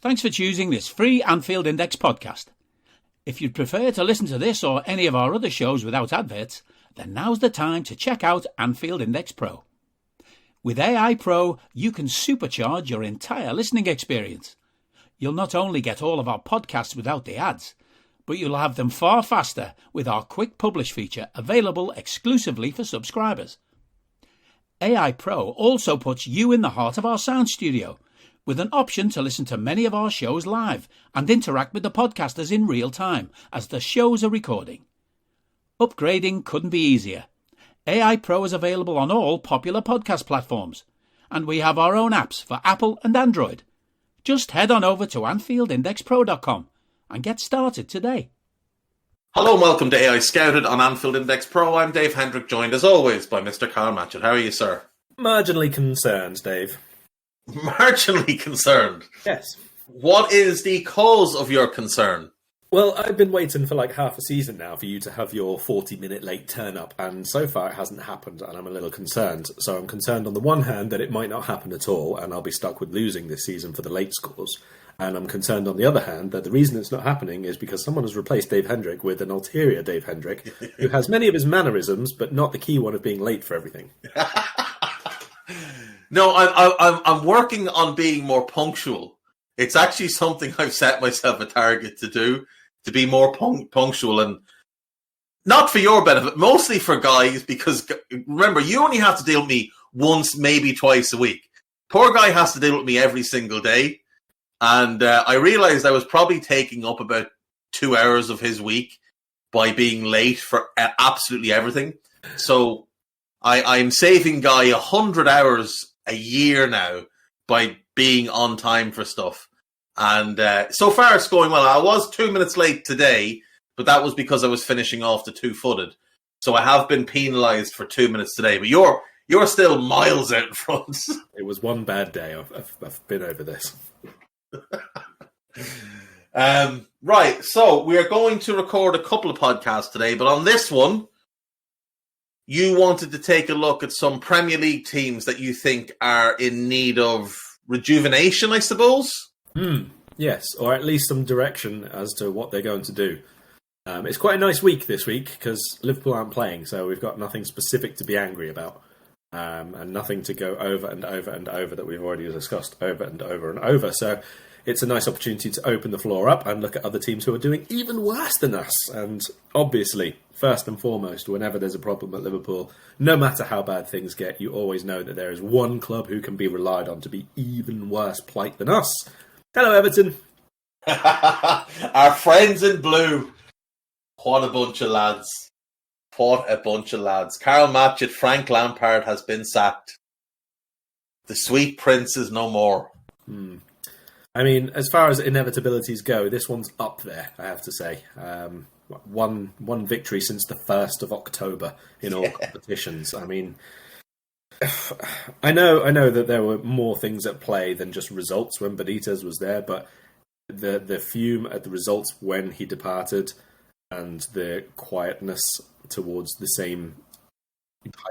Thanks for choosing this free Anfield Index podcast. If you'd prefer to listen to this or any of our other shows without adverts, then now's the time to check out Anfield Index Pro. With AEye Pro, you can supercharge your entire listening experience. You'll not only get all of our podcasts without the ads, but you'll have them far faster with our quick publish feature available exclusively for subscribers. AEye Pro also puts you in the heart of our sound studio, with an option to listen to many of our shows live and interact with the podcasters in real time as the shows are recording. Upgrading couldn't be easier. AEye Pro is available on all popular podcast platforms, and we have our own apps for Apple and Android. Just head on over to AnfieldIndexPro.com and get started today. Hello and welcome to AEye Scouted on Anfield Index Pro. I'm Dave Hendrick, joined as always by Mr. Karl. How are you, sir? Marginally concerned, Dave. Marginally concerned? Yes. What is the cause of your concern? Well, I've been waiting for like half a season now for you to have your 40-minute late turn-up, and so far it hasn't happened, and I'm a little concerned. So I'm concerned on the one hand that it might not happen at all, and I'll be stuck with losing this season for the late scores. And I'm concerned on the other hand that the reason it's not happening is because someone has replaced Dave Hendrick with an ulterior Dave Hendrick, who has many of his mannerisms, but not the key one of being late for everything. No, I'm working on being more punctual. It's actually something I've set myself a target to do, to be more punctual, and not for your benefit, mostly for guys, because remember, you only have to deal with me once, maybe twice a week. Poor guy has to deal with me every single day, and I realized I was probably taking up about 2 hours of his week by being late for absolutely everything. So I'm saving Guy 100 hours a year now by being on time for stuff. And so far it's going well. I was 2 minutes late today, but that was because I was finishing off the two-footed. So I have been penalised for 2 minutes today, but you're still miles out in front. It was one bad day. I've been over this. Right, so we are going to record a couple of podcasts today, but on this one, you wanted to take a look at some Premier League teams that you think are in need of rejuvenation, I suppose? Yes, or at least some direction as to what they're going to do. It's quite a nice week this week because Liverpool aren't playing, so we've got nothing specific to be angry about. And nothing to go over and over and over that we've already discussed over and over and over. So it's a nice opportunity to open the floor up and look at other teams who are doing even worse than us. And obviously, first and foremost, whenever there's a problem at Liverpool, no matter how bad things get, you always know that there is one club who can be relied on to be even worse plight than us. Hello, Everton. Our friends in blue. What a bunch of lads. What a bunch of lads. Karl Matchett, Frank Lampard has been sacked. The sweet prince is no more. I mean, as far as inevitabilities go, this one's up there, I have to say. One victory since the 1st of October in all competitions. I mean, I know that there were more things at play than just results when Benitez was there, but the fume at the results when he departed and the quietness towards the same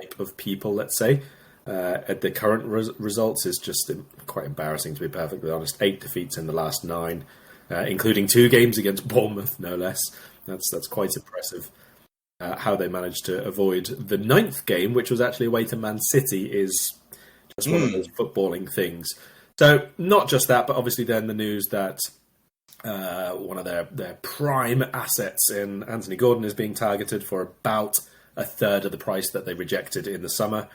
type of people, let's say, at the current results is just quite embarrassing, to be perfectly honest. 8 defeats in the last 9, including 2 games against Bournemouth, no less. That's quite impressive. How they managed to avoid the 9th game, which was actually away to Man City, is just one of those footballing things. So not just that, but obviously then the news that one of their prime assets in Anthony Gordon is being targeted for about a third of the price that they rejected in the summer.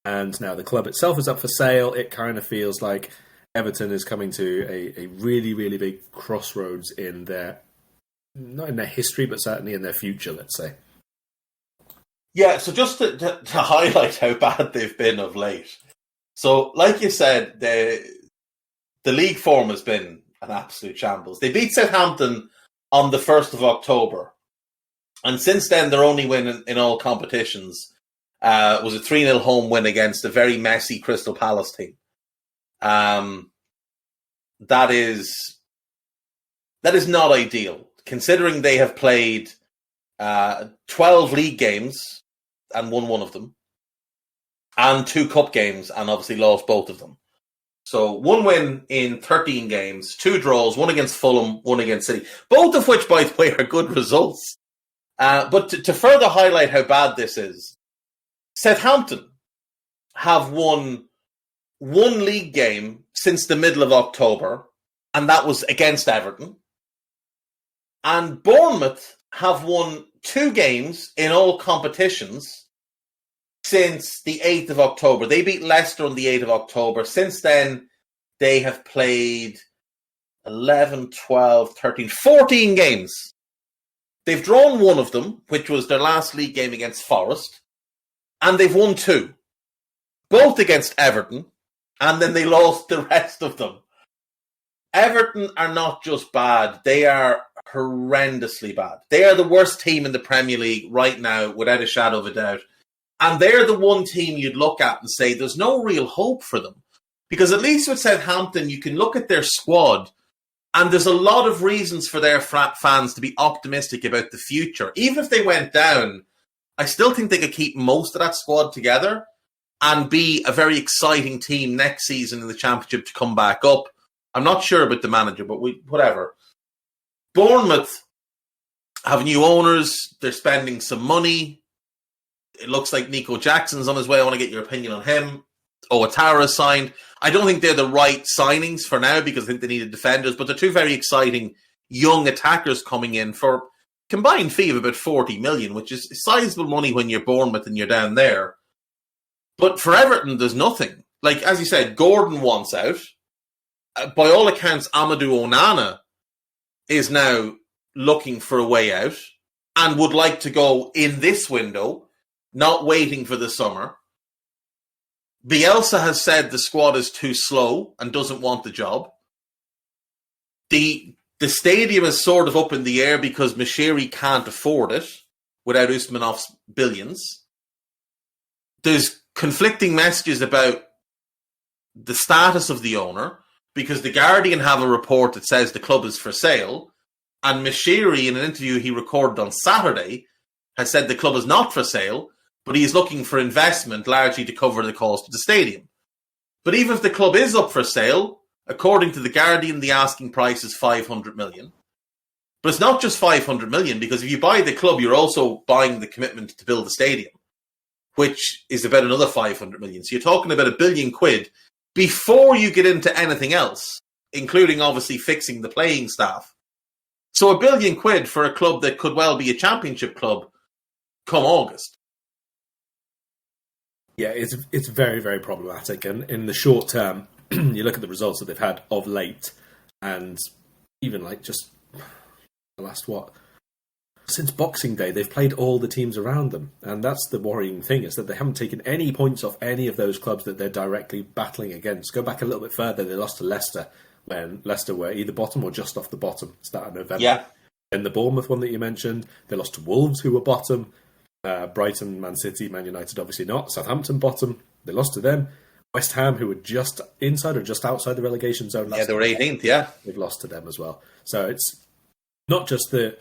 And now the club itself is up for sale. It kind of feels like Everton is coming to a really, really big crossroads in their, not in their history, but certainly in their future, let's say. Yeah, so just to highlight how bad they've been of late. So, like you said, the league form has been an absolute shambles. They beat Southampton on the 1st of October. And since then, their only win in all competitions was a 3-0 home win against a very messy Crystal Palace team. That is not ideal, considering they have played 12 league games and won one of them, and 2 cup games and obviously lost both of them. So 1 win in 13 games, 2 draws, 1 against Fulham, 1 against City. Both of which, by the way, are good results. But to further highlight how bad this is, Southampton have won 1 league game since the middle of October, and that was against Everton. And Bournemouth have won 2 games in all competitions since the 8th of October. They beat Leicester on the 8th of October. Since then, they have played 11, 12, 13, 14 games. They've drawn 1 of them, which was their last league game against Forest, and they've won 2, both against Everton, and then they lost the rest of them. Everton are not just bad, they are horrendously bad. They are the worst team in the Premier League right now, without a shadow of a doubt. And they're the one team you'd look at and say there's no real hope for them. Because at least with Southampton, you can look at their squad and there's a lot of reasons for their fans to be optimistic about the future. Even if they went down, I still think they could keep most of that squad together and be a very exciting team next season in the Championship to come back up. I'm not sure about the manager, but whatever. Bournemouth have new owners. They're spending some money. It looks like Nico Jackson's on his way. I want to get your opinion on him. Ouattara signed. I don't think they're the right signings for now because I think they needed defenders, but they're 2 very exciting young attackers coming in for combined fee of about 40 million, which is sizable money when you're Bournemouth and you're down there. But for Everton, there's nothing. Like, as you said, Gordon wants out. By all accounts, Amadou Onana is now looking for a way out and would like to go in this window, not waiting for the summer. Bielsa has said the squad is too slow and doesn't want the job. The stadium is sort of up in the air because Mashiri can't afford it without Usmanov's billions. There's conflicting messages about the status of the owner because The Guardian have a report that says the club is for sale, and Mashiri, in an interview he recorded on Saturday, has said the club is not for sale, but he is looking for investment largely to cover the cost of the stadium. But even if the club is up for sale, according to The Guardian, the asking price is 500 million. But it's not just 500 million, because if you buy the club, you're also buying the commitment to build the stadium, which is about another 500 million. So you're talking about £1 billion before you get into anything else, including obviously fixing the playing staff. So £1 billion for a club that could well be a championship club come August. Yeah, it's very, very problematic. And in the short term, you look at the results that they've had of late, and even like just the last, since Boxing Day, they've played all the teams around them. And that's the worrying thing, is that they haven't taken any points off any of those clubs that they're directly battling against. Go back a little bit further, they lost to Leicester when Leicester were either bottom or just off the bottom, start of November. Yeah. And the Bournemouth one that you mentioned, they lost to Wolves, who were bottom. Brighton, Man City, Man United obviously not. Southampton bottom, they lost to them. West Ham, who were just inside or just outside the relegation zone. Yeah, they were 18th, yeah. They've lost to them as well. So it's not just the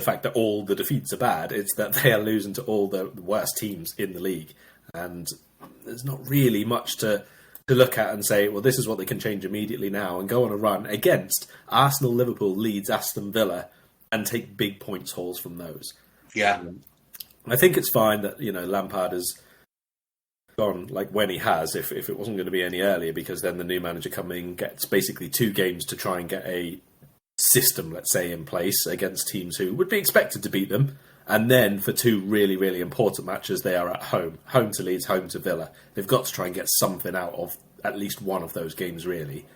fact that all the defeats are bad, it's that they are losing to all the worst teams in the league. And there's not really much to look at and say, well, this is what they can change immediately now and go on a run against Arsenal, Liverpool, Leeds, Aston Villa, and take big points hauls from those. Yeah. I think it's fine that, Lampard has gone like when he has, if it wasn't going to be any earlier, because then the new manager coming gets basically 2 games to try and get a system, let's say, in place against teams who would be expected to beat them. And then for 2 really, really important matches, they are at home. Home to Leeds, home to Villa. They've got to try and get something out of at least one of those games, really,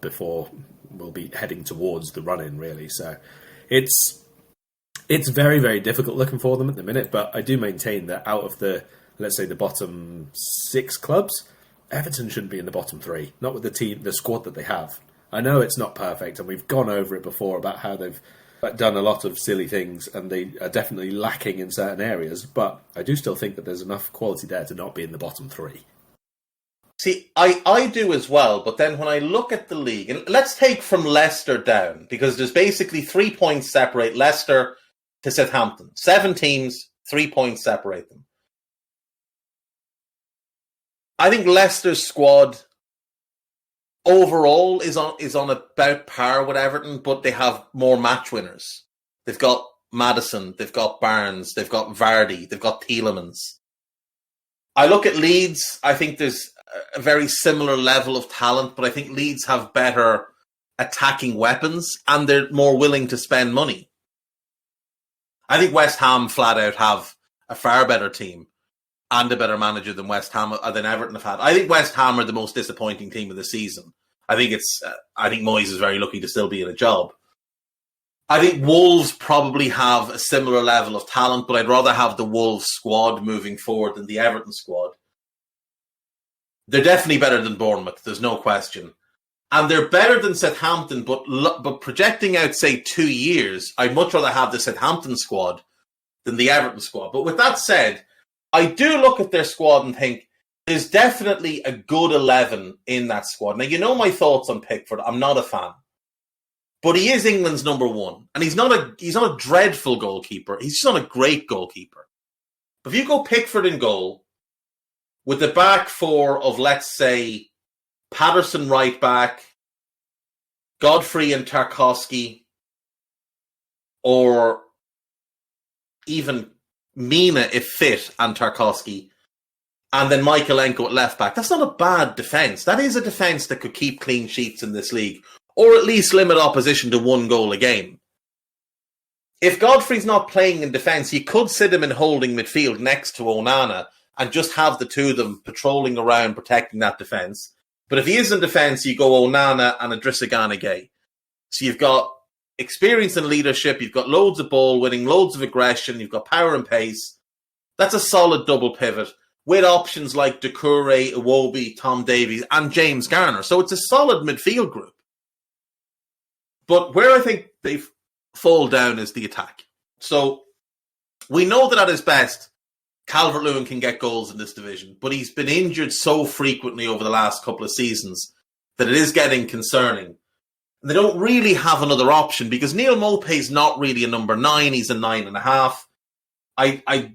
before we'll be heading towards the run-in, really. So it's very, very difficult looking for them at the minute, but I do maintain that out of the, let's say, the bottom 6 clubs, Everton shouldn't be in the bottom 3, not with the squad that they have. I know it's not perfect, and we've gone over it before about how they've done a lot of silly things, and they are definitely lacking in certain areas, but I do still think that there's enough quality there to not be in the bottom 3. See, I do as well, but then when I look at the league, and let's take from Leicester down, because there's basically 3 points separate Leicester to Southampton. 7 teams, 3 points separate them. I think Leicester's squad overall is on about par with Everton, but they have more match winners. They've got Maddison, they've got Barnes, they've got Vardy, they've got Tielemans. I look at Leeds, I think there's a very similar level of talent, but I think Leeds have better attacking weapons and they're more willing to spend money. I think West Ham flat out have a far better team and a better manager than than Everton have had. I think West Ham are the most disappointing team of the season. I think Moyes is very lucky to still be in a job. I think Wolves probably have a similar level of talent, but I'd rather have the Wolves squad moving forward than the Everton squad. They're definitely better than Bournemouth, there's no question. And they're better than Southampton, but projecting out, say, 2 years, I'd much rather have the Southampton squad than the Everton squad. But with that said, I do look at their squad and think there's definitely a good 11 in that squad. Now, you know my thoughts on Pickford. I'm not a fan. But he is England's number one. And he's not a dreadful goalkeeper. He's just not a great goalkeeper. But if you go Pickford in goal, with the back four of, let's say, Patterson right back, Godfrey and Tarkowski, or even Mina if fit and Tarkowski, and then Michaelenko at left back. That's not a bad defence. That is a defence that could keep clean sheets in this league, or at least limit opposition to 1 goal a game. If Godfrey's not playing in defence, you could sit him in holding midfield next to Onana and just have the two of them patrolling around protecting that defence. But if he is in defence, you go Onana and Idrissa Gana Gueye. So you've got experience and leadership, you've got loads of ball winning, loads of aggression, you've got power and pace. That's a solid double pivot with options like Doucouré, Iwobi, Tom Davies and James Garner. So it's a solid midfield group. But where I think they fall down is the attack. So we know that at his best, Calvert-Lewin can get goals in this division, but he's been injured so frequently over the last couple of seasons that it is getting concerning. They don't really have another option because Neil Maupay's not really a number 9, he's a 9.5. I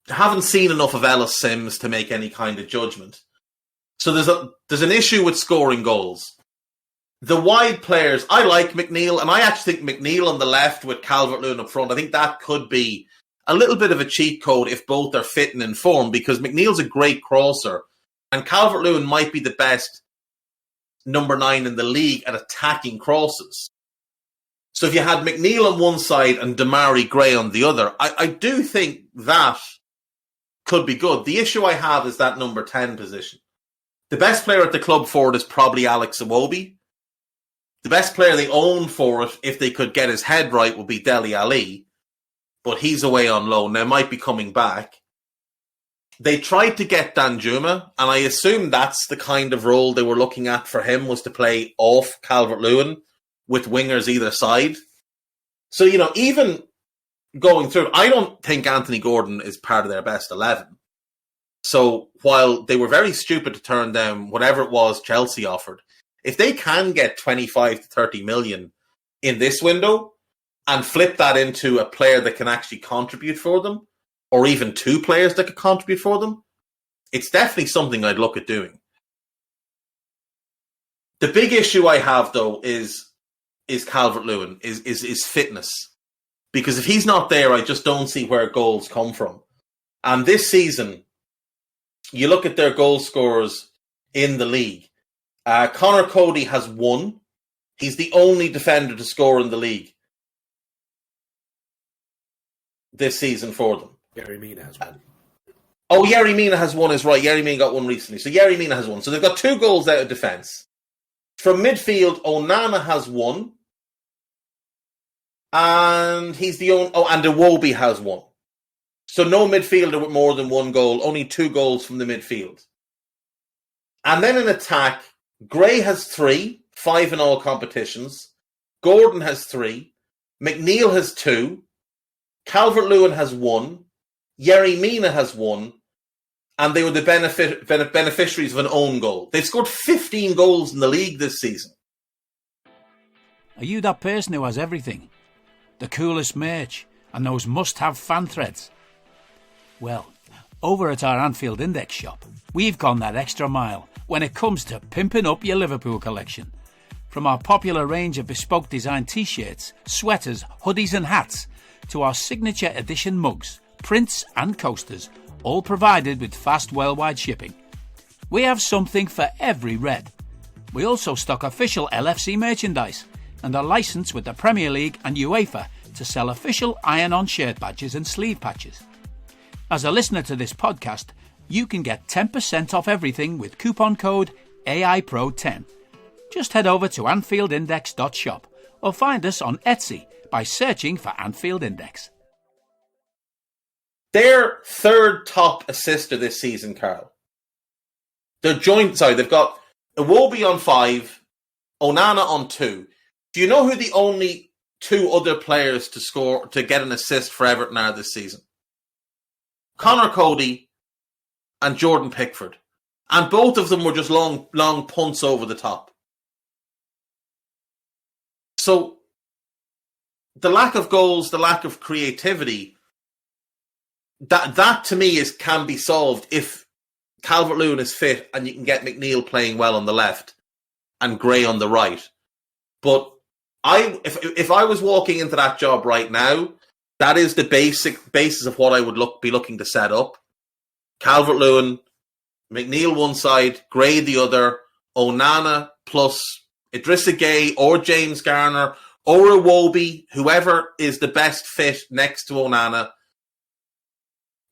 haven't seen enough of Ellis Sims to make any kind of judgment. So there's an issue with scoring goals. The wide players, I like McNeil, and I actually think McNeil on the left with Calvert-Lewin up front, I think that could be a little bit of a cheat code if both are fit and in form, because McNeil's a great crosser, and Calvert-Lewin might be the best number 9 in the league at attacking crosses. So if you had McNeil on one side and Damari Gray on the other, I do think that could be good. The issue I have is that number 10 position. The best player at the club for it is probably Alex Iwobi. The best player they own for it, if they could get his head right, would be Dele Alli, but he's away on loan. Now, might be coming back. They tried to get Danjuma, and I assume that's the kind of role they were looking at for him, was to play off Calvert-Lewin with wingers either side. So, even going through, I don't think Anthony Gordon is part of their best 11. So while they were very stupid to turn down whatever it was Chelsea offered, if they can get 25 to 30 million in this window and flip that into a player that can actually contribute for them, or even 2 players that could contribute for them, it's definitely something I'd look at doing. The big issue I have, though, is Calvert-Lewin, is fitness. Because if he's not there, I just don't see where goals come from. And this season, you look at their goal scorers in the league. Connor Cody has 1. He's the only defender to score in the league this season for them. Yerry Mina has 1. Oh, Yerry Mina has 1 is right. Yerry Mina got 1 recently. So Yerry Mina has 1. So they've got 2 goals out of defence. From midfield, Onana has 1. And he's the only... Oh, and Iwobi has 1. So no midfielder with more than 1 goal. Only 2 goals from the midfield. And then in attack, Gray has 3, 5 in all competitions. Gordon has 3. McNeil has 2. Calvert-Lewin has 1. Yerry Mina has 1. And they were the beneficiaries of an own goal. They've scored 15 goals in the league this season. Are you that person who has everything? The coolest merch and those must-have fan threads? Well, Over at our Anfield Index shop, we've gone that extra mile when it comes to pimping up your Liverpool collection. From our popular range of bespoke design t-shirts, sweaters, hoodies and hats, to our signature edition mugs, prints and coasters, all provided with fast worldwide shipping. We have something for every red. We also stock official LFC merchandise and are licensed with the Premier League and UEFA to sell official iron-on shirt badges and sleeve patches. As a listener to this podcast, you can get 10% off everything with coupon code AIPRO10. Just head over to AnfieldIndex.shop or find us on Etsy by searching for Anfield Index. Their third top assister this season, Karl. They've got Iwobi on 5, Onana on 2. Do you know who the only two other players to get an assist for Everton are this season? Connor Cody and Jordan Pickford. And both of them were just long punts over the top. So, the lack of goals, the lack of creativity, that to me can be solved if Calvert-Lewin is fit and you can get McNeil playing well on the left and Gray on the right. But if I was walking into that job right now, that is the basis of what I would be looking to set up. Calvert-Lewin, McNeil one side, Gray the other, Onana plus Idrissa Gueye or James Garner or Iwobi, whoever is the best fit next to Onana.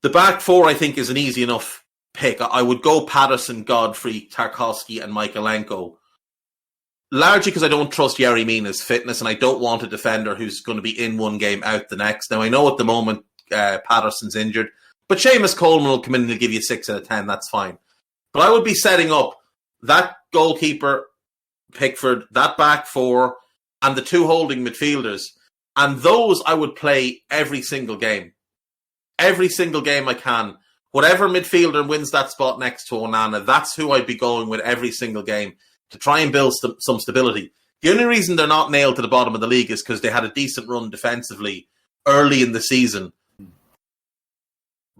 The back four, I think, is an easy enough pick. I would go Patterson, Godfrey, Tarkowski and Michaelenko. Largely because I don't trust Yerry Mina's fitness and I don't want a defender who's going to be in one game, out the next. Now, I know at the moment Patterson's injured, but Seamus Coleman will come in and he'll give you 6 out of 10. That's fine. But I would be setting up that goalkeeper, Pickford, that back four, and the two holding midfielders. And those I would play every single game. Every single game I can. Whatever midfielder wins that spot next to Onana, that's who I'd be going with every single game to try and build some stability. The only reason they're not nailed to the bottom of the league is because they had a decent run defensively early in the season.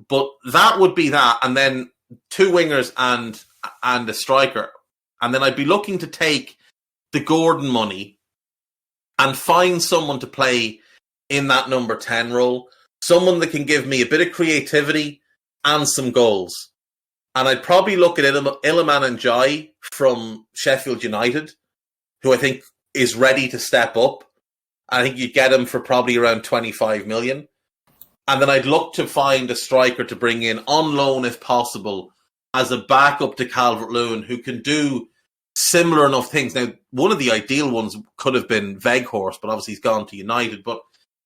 But that would be that. And then 2 wingers and a striker. And then I'd be looking to take the Gordon money and find someone to play in that number 10 role. Someone that can give me a bit of creativity and some goals. And I'd probably look at Iliman Ndiaye from Sheffield United, who I think is ready to step up. I think you'd get him for probably around 25 million. And then I'd look to find a striker to bring in on loan if possible as a backup to Calvert-Lewin who can do similar enough things. Now, one of the ideal ones could have been Weghorst, but obviously he's gone to United. But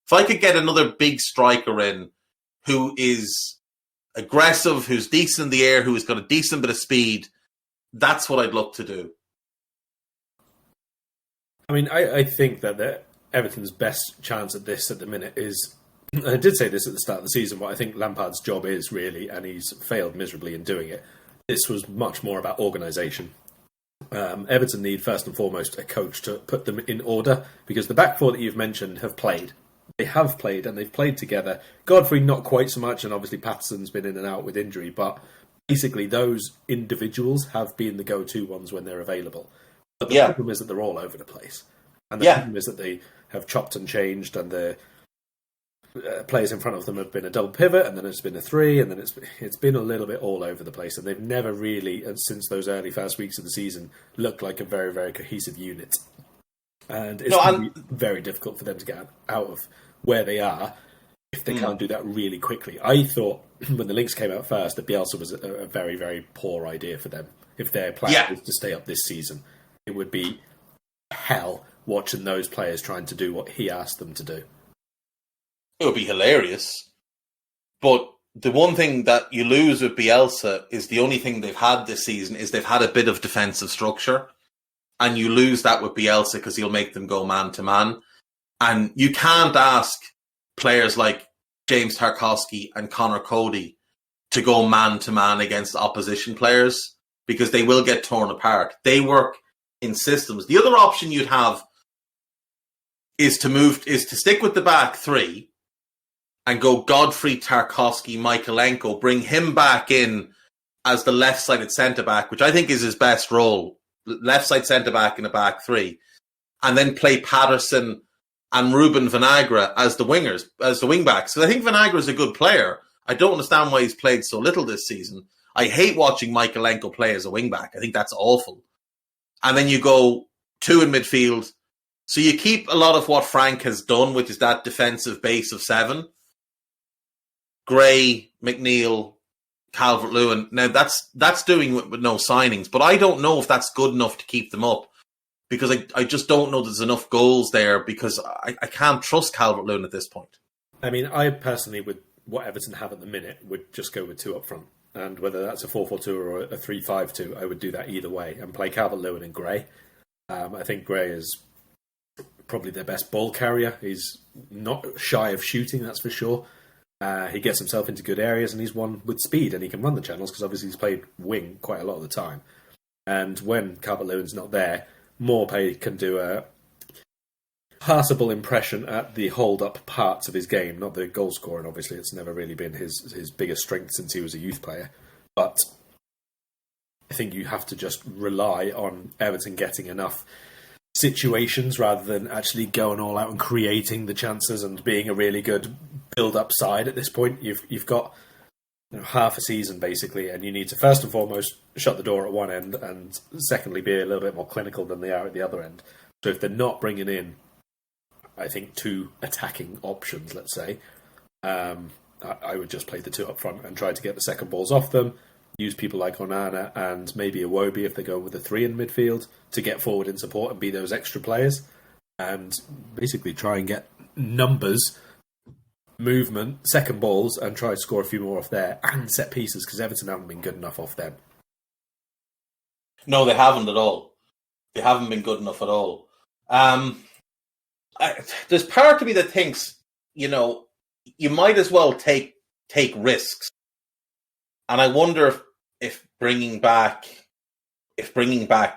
if I could get another big striker in who is aggressive, who's decent in the air, who's got a decent bit of speed, that's what I'd look to do. I mean, I think that Everton's best chance at this at the minute is, I did say this at the start of the season, what I think Lampard's job is really, and he's failed miserably in doing it. This was much more about organisation. Everton need, first and foremost, a coach to put them in order, because the back four that you've mentioned have played. They have played, and they've played together. Godfrey, not quite so much, and obviously Patterson's been in and out with injury, but basically those individuals have been the go-to ones when they're available. But the problem is that they're all over the place. And the problem is that they have chopped and changed, and the players in front of them have been a double pivot, and then it's been a 3, and then it's been a little bit all over the place, and they've never really, since those early first weeks of the season, looked like a very, very cohesive unit. And it's going to be very difficult for them to get out of where they are if they can't do that really quickly. I thought when the links came out first that Bielsa was a very, very poor idea for them. If their plan was to stay up this season, it would be hell watching those players trying to do what he asked them to do. It would be hilarious. But the one thing that you lose with Bielsa is the only thing they've had this season is they've had a bit of defensive structure. And you lose that with Bielsa because he'll make them go man-to-man. And you can't ask players like James Tarkowski and Connor Cody to go man-to-man against opposition players because they will get torn apart. They work in systems. The other option you'd have is to stick with the back 3 and go Godfrey, Tarkowski, Michaelenko, bring him back in as the left-sided centre-back, which I think is his best role, left-side centre-back in a back three, and then play Patterson and Ruben Vinagre as the wingers, as the wing-backs. Because I think Vinagre is a good player. I don't understand why he's played so little this season. I hate watching Michaelenko play as a wing-back. I think that's awful. And then you go 2 in midfield. So you keep a lot of what Frank has done, which is that defensive base of 7. Gray, McNeil, Calvert-Lewin. Now, that's doing with no signings, but I don't know if that's good enough to keep them up, because I just don't know there's enough goals there, because I can't trust Calvert-Lewin at this point. I mean, I personally, with what Everton have at the minute, would just go with 2 up front. And whether that's a 4-4-2 or a 3-5-2, I would do that either way and play Calvert-Lewin and Gray. I think Gray is probably their best ball carrier. He's not shy of shooting, that's for sure. He gets himself into good areas, and he's one with speed, and he can run the channels because obviously he's played wing quite a lot of the time. And when Calvert-Lewin's not there, Maupay can do a passable impression at the hold-up parts of his game, not the goal scoring. Obviously, it's never really been his biggest strength since he was a youth player. But I think you have to just rely on Everton getting enough situations rather than actually going all out and creating the chances and being a really good build-up side at this point. You've got half a season basically, and you need to first and foremost shut the door at one end, and secondly be a little bit more clinical than they are at the other end. So if they're not bringing in, I think, 2 attacking options, let's say, I would just play the 2 up front and try to get the second balls off them. Use people like Onana and maybe Iwobi if they go with a 3 in midfield to get forward in support and be those extra players, and basically try and get numbers, movement, second balls, and try to score a few more off there, and set pieces, because Everton haven't been good enough off them. No, they haven't at all. They haven't been good enough at all. There's part of me that thinks, you might as well take risks. And I wonder if bringing back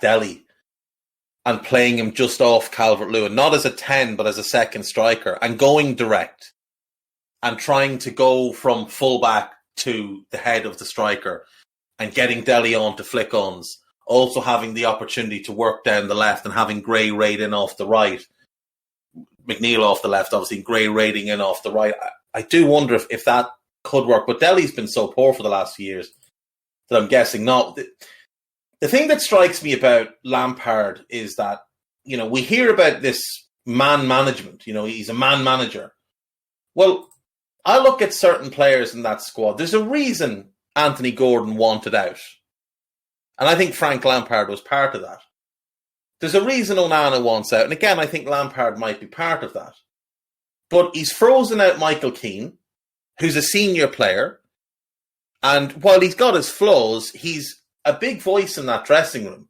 Dele and playing him just off Calvert-Lewin, not as a 10 but as a second striker, and going direct and trying to go from fullback to the head of the striker and getting Dele on to flick-ons, also having the opportunity to work down the left and having Gray raid in off the right, McNeil off the left, obviously, Gray raiding in off the right. I do wonder if that could work, but Dele's been so poor for the last few years that I'm guessing not. The thing that strikes me about Lampard is that, we hear about this man management, he's a man manager. Well, I look at certain players in that squad. There's a reason Anthony Gordon wanted out. And I think Frank Lampard was part of that. There's a reason Onana wants out. And again, I think Lampard might be part of that. But he's frozen out Michael Keane, who's a senior player. And while he's got his flaws, he's a big voice in that dressing room.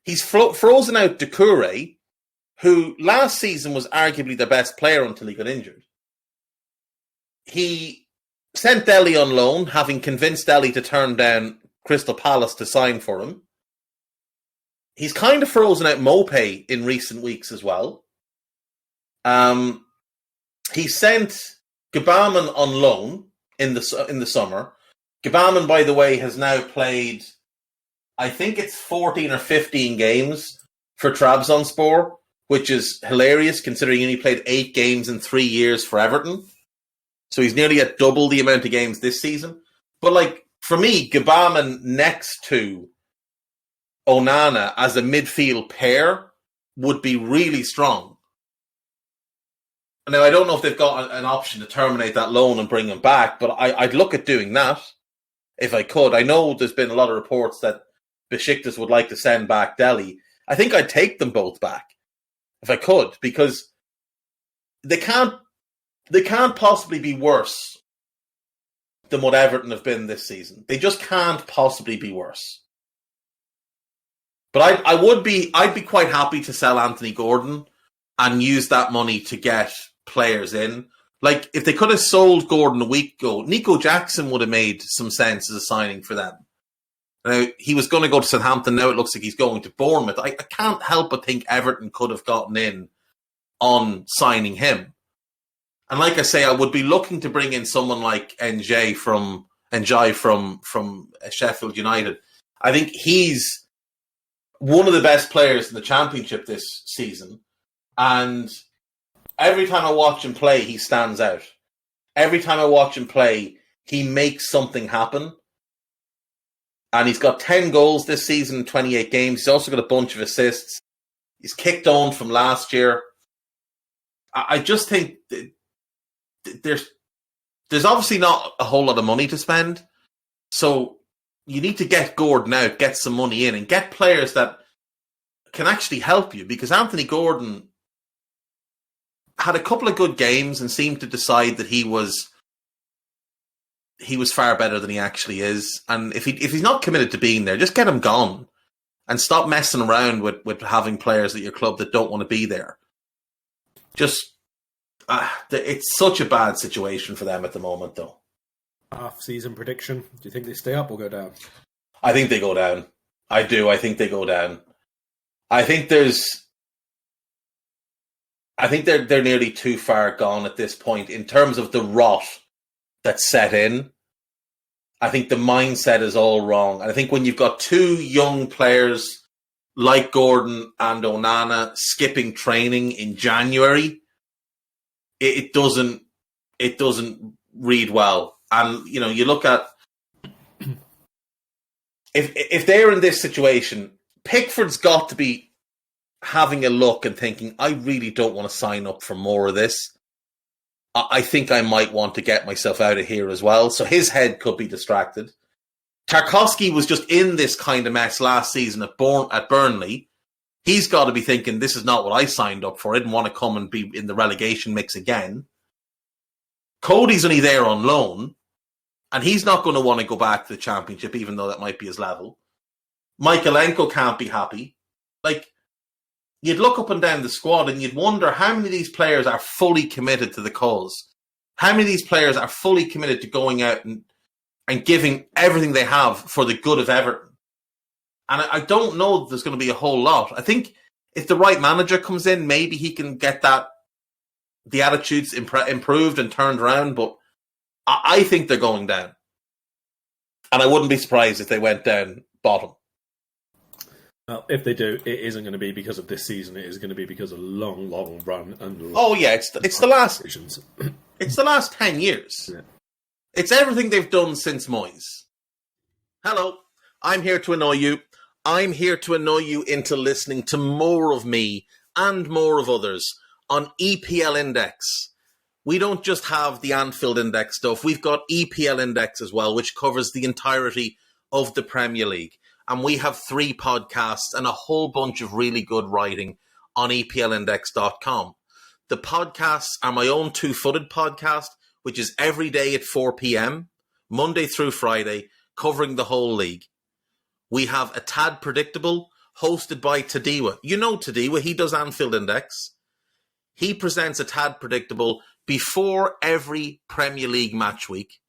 He's frozen out Doucouré, who last season was arguably the best player until he got injured. He sent Dele on loan, having convinced Dele to turn down Crystal Palace to sign for him. He's kind of frozen out Maupay in recent weeks as well. He sent Gbamin on loan in the summer. Gbamin, by the way, has now played, I think it's 14 or 15 games for Trabzonspor, which is hilarious considering he only played 8 games in 3 years for Everton. So he's nearly at double the amount of games this season. But for me, Gbamin next to Onana as a midfield pair would be really strong. Now, I don't know if they've got an option to terminate that loan and bring him back, but I'd look at doing that if I could. I know there's been a lot of reports that Besiktas would like to send back Dele. I think I'd take them both back if I could, because they can't possibly be worse than what Everton have been this season. They just can't possibly be worse. But I'd be quite happy to sell Anthony Gordon and use that money to get players in. If they could have sold Gordon a week ago, Nico Jackson would have made some sense as a signing for them. Now, he was going to go to Southampton. Now it looks like he's going to Bournemouth. I can't help but think Everton could have gotten in on signing him. And like I say, I would be looking to bring in someone like NJ from Sheffield United. I think he's one of the best players in the Championship this season. And every time I watch him play, he stands out. Every time I watch him play, he makes something happen. And he's got 10 goals this season in 28 games. He's also got a bunch of assists. He's kicked on from last year. I just think there's obviously not a whole lot of money to spend. So you need to get Gordon out, get some money in, and get players that can actually help you. Because Anthony Gordon had a couple of good games and seemed to decide that he was far better than he actually is. And if he's not committed to being there, just get him gone and stop messing around with having players at your club that don't want to be there. It's such a bad situation for them at the moment, though. Half-season prediction. Do you think they stay up or go down? I think they go down. I do. I think they go down. I think they're nearly too far gone at this point in terms of the rot that's set in. I think the mindset is all wrong. And I think when you've got two young players like Gordon and Onana skipping training in January, it doesn't read well. And you look at if they're in this situation, Pickford's got to be having a look and thinking, I really don't want to sign up for more of this. I think I might want to get myself out of here as well. So his head could be distracted. Tarkowski was just in this kind of mess last season at Burnley. He's got to be thinking, this is not what I signed up for. I didn't want to come and be in the relegation mix again. Cody's only there on loan, and he's not going to want to go back to the Championship, even though that might be his level. Michaelenko can't be happy. You'd look up and down the squad and you'd wonder how many of these players are fully committed to the cause. How many of these players are fully committed to going out and giving everything they have for the good of Everton. And I don't know that there's going to be a whole lot. I think if the right manager comes in, maybe he can get the attitudes improved and turned around. But I think they're going down. And I wouldn't be surprised if they went down bottom. Well, if they do, it isn't going to be because of this season. It is going to be because of a long, long run. It's the last. It's the last 10 years. Yeah. It's everything they've done since Moyes. Hello, I'm here to annoy you. I'm here to annoy you into listening to more of me and more of others on EPL Index. We don't just have the Anfield Index stuff. We've got EPL Index as well, which covers the entirety of the Premier League. And we have 3 podcasts and a whole bunch of really good writing on EPLindex.com. The podcasts are my own two-footed podcast, which is every day at 4 p.m, Monday through Friday, covering the whole league. We have A Tad Predictable, hosted by Tadiwa. You know Tadiwa, he does Anfield Index. He presents A Tad Predictable before every Premier League match week.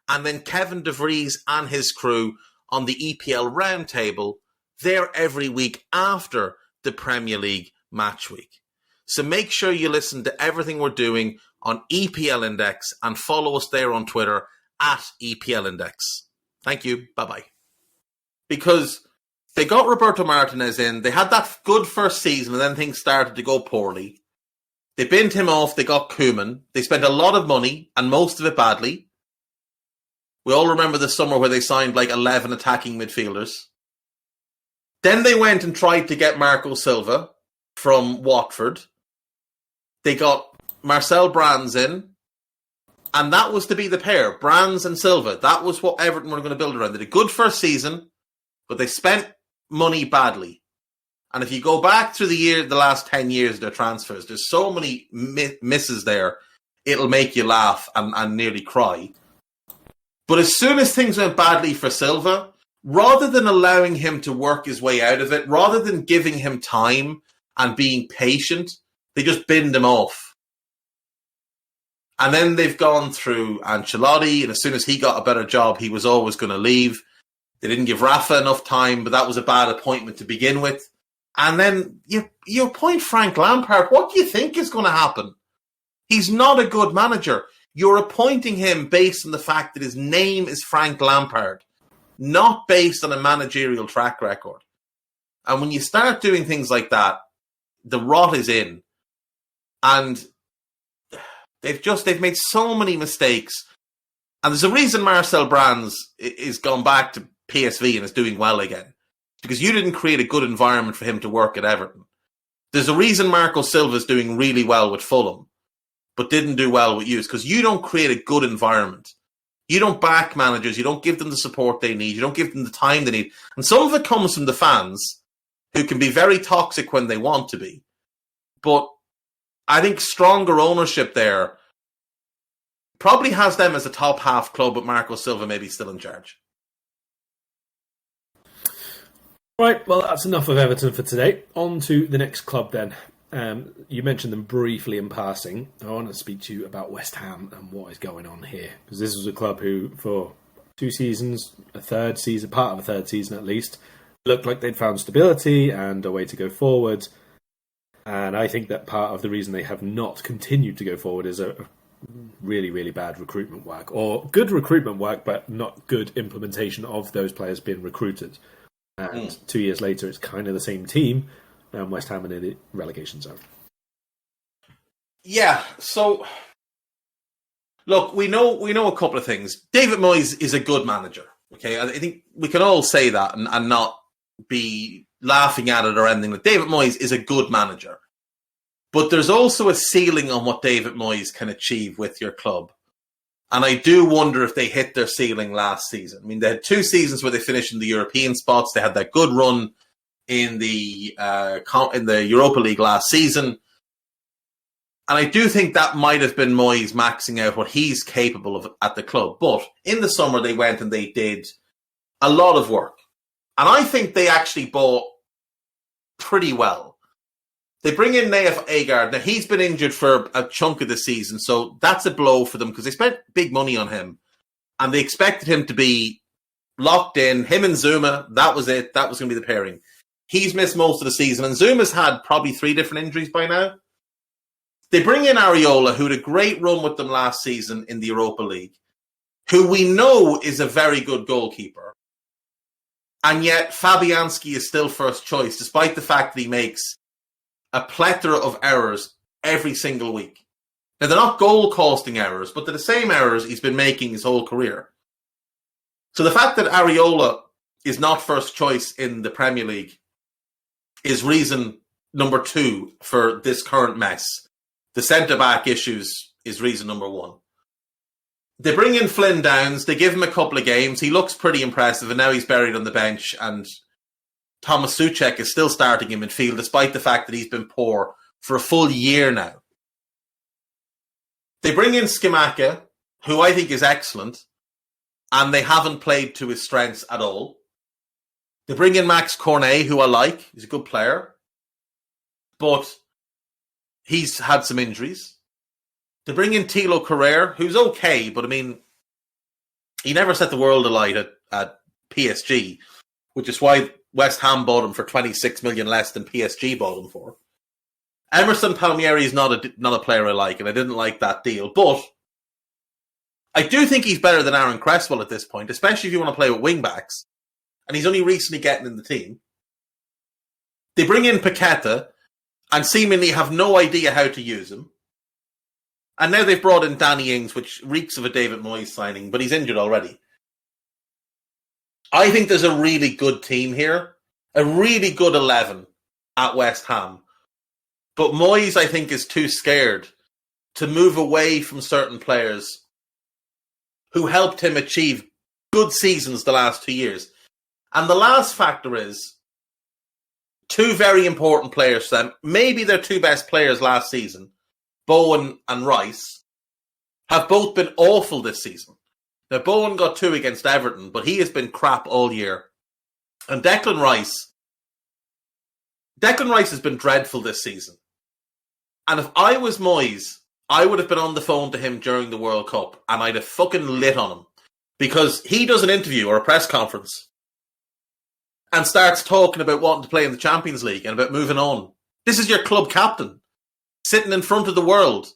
And then Kevin De Vries and his crew on the EPL Roundtable, they're every week after the Premier League match week. So make sure you listen to everything we're doing on EPL Index and follow us there on Twitter at EPL Index. Thank you. Bye-bye. Because they got Roberto Martinez in, they had that good first season and then things started to go poorly. They binned him off, they got Koeman. They spent a lot of money and most of it badly. We all remember the summer where they signed 11 attacking midfielders. Then they went and tried to get Marco Silva from Watford. They got Marcel Brands in. And that was to be the pair, Brands and Silva. That was what Everton were going to build around. They did a good first season, but they spent money badly. And if you go back through the last 10 years of their transfers, there's so many misses there, it'll make you laugh and nearly cry. But as soon as things went badly for Silva, rather than allowing him to work his way out of it, rather than giving him time and being patient, they just binned him off. And then they've gone through Ancelotti, and as soon as he got a better job, he was always going to leave. They didn't give Rafa enough time, but that was a bad appointment to begin with. And then you appoint Frank Lampard. What do you think is going to happen? He's not a good manager. You're appointing him based on the fact that his name is Frank Lampard, not based on a managerial track record. And when you start doing things like that, the rot is in. And they've made so many mistakes. And there's a reason Marcel Brands is gone back to PSV and is doing well again. Because you didn't create a good environment for him to work at Everton. There's a reason Marco Silva is doing really well with Fulham, but didn't do well with you. It's because you don't create a good environment. You don't back managers. You don't give them the support they need. You don't give them the time they need. And some of it comes from the fans, who can be very toxic when they want to be. But I think stronger ownership there probably has them as a top half club, with Marco Silva maybe still in charge. Right, well, that's enough of Everton for today. On to the next club then. You mentioned them briefly in passing. I want to speak to you about West Ham and what is going on here. Because this was a club who, for 2 seasons, a third season, part of a third season at least, looked like they'd found stability and a way to go forward. And I think that part of the reason they have not continued to go forward is a really, really bad recruitment work. Or good recruitment work, but not good implementation of those players being recruited. And 2 years later, it's kind of the same team, and West Ham are in the relegation zone. Yeah, so look, we know a couple of things. David Moyes is a good manager. Okay, I think we can all say that and not be laughing at it or anything. Like, David Moyes is a good manager, but there's also a ceiling on what David Moyes can achieve with your club. And I do wonder if they hit their ceiling last season. I mean, they had 2 seasons where they finished in the European spots. They had that good run in the Europa League last season. And I do think that might have been Moyes maxing out what he's capable of at the club. But in the summer, they went and they did a lot of work. And I think they actually bought pretty well. They bring in Naif Agard. Now, he's been injured for a chunk of the season, so that's a blow for them because they spent big money on him. And they expected him to be locked in. Him and Zuma, that was it. That was going to be the pairing. He's missed most of the season, and Zuma's had probably 3 different injuries by now. They bring in Areola, who had a great run with them last season in the Europa League, who we know is a very good goalkeeper. And yet Fabianski is still first choice, despite the fact that he makes a plethora of errors every single week. Now, they're not goal-costing errors, but they're the same errors he's been making his whole career. So the fact that Areola is not first choice in the Premier League is reason number 2 for this current mess. The centre-back issues is reason number 1. They bring in Flynn Downs. They give him a couple of games. He looks pretty impressive, and now he's buried on the bench, and Thomas Souček is still starting him in field, despite the fact that he's been poor for a full year now. They bring in Scamacca, who I think is excellent, and they haven't played to his strengths at all. They bring in Max Cornet, who I like. He's a good player, but he's had some injuries. They bring in Thilo Carrere, who's okay, but I mean, he never set the world alight at PSG, which is why West Ham bought him for 26 million less than PSG bought him for. Emerson Palmieri is not a player I like, and I didn't like that deal. But I do think he's better than Aaron Cresswell at this point, especially if you want to play with wing-backs. And he's only recently getting in the team. They bring in Paqueta and seemingly have no idea how to use him. And now they've brought in Danny Ings, which reeks of a David Moyes signing, but he's injured already. I think there's a really good team here, a really good 11 at West Ham. But Moyes, I think, is too scared to move away from certain players who helped him achieve good seasons the last 2 years. And the last factor is 2 very important players for them. Maybe their 2 best players last season, Bowen and Rice, have both been awful this season. Now, Bowen got 2 against Everton, but he has been crap all year. And Declan Rice has been dreadful this season. And if I was Moyes, I would have been on the phone to him during the World Cup, and I'd have fucking lit on him. Because he does an interview or a press conference and starts talking about wanting to play in the Champions League and about moving on. This is your club captain, sitting in front of the world,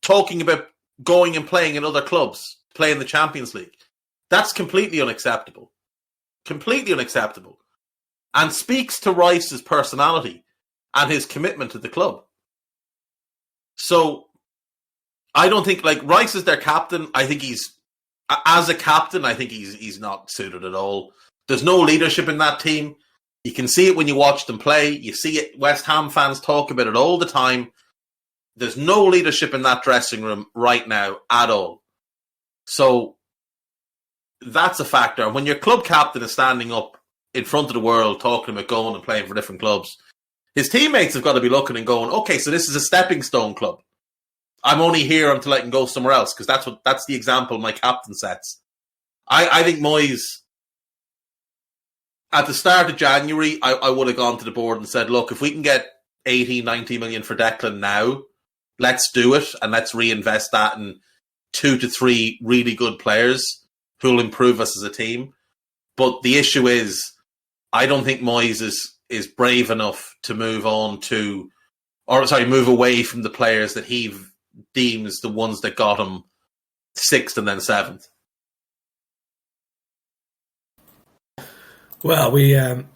talking about going and playing in other clubs, playing the Champions League. That's completely unacceptable. Completely unacceptable. And speaks to Rice's personality and his commitment to the club. So, I don't think, like, Rice is their captain. I think as a captain, I think he's not suited at all. There's no leadership in that team. You can see it when you watch them play. You see it. West Ham fans talk about it all the time. There's no leadership in that dressing room right now at all. So that's a factor. And when your club captain is standing up in front of the world talking about going and playing for different clubs, his teammates have got to be looking and going, okay, so this is a stepping stone club. I'm only here until I can go somewhere else, because that's the example my captain sets. I think Moyes, at the start of January, I would have gone to the board and said, look, if we can get 80, 90 million for Declan now, let's do it, and let's reinvest that in 2 to 3 really good players who will improve us as a team. But the issue is, I don't think Moyes is brave enough to move away from the players that he deems the ones that got him 6th and then 7th. Well, we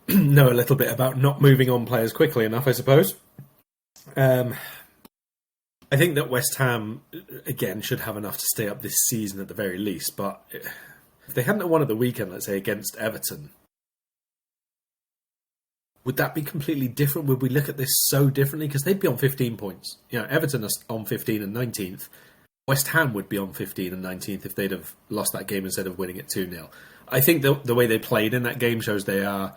know a little bit about not moving on players quickly enough, I suppose. I think that West Ham, again, should have enough to stay up this season at the very least. But if they hadn't won at the weekend, let's say, against Everton, would that be completely different? Would we look at this so differently? Because they'd be on 15 points. You know, Everton are on 15 and 19th. West Ham would be on 15 and 19th if they'd have lost that game instead of winning it 2-0. I think the way they played in that game shows they are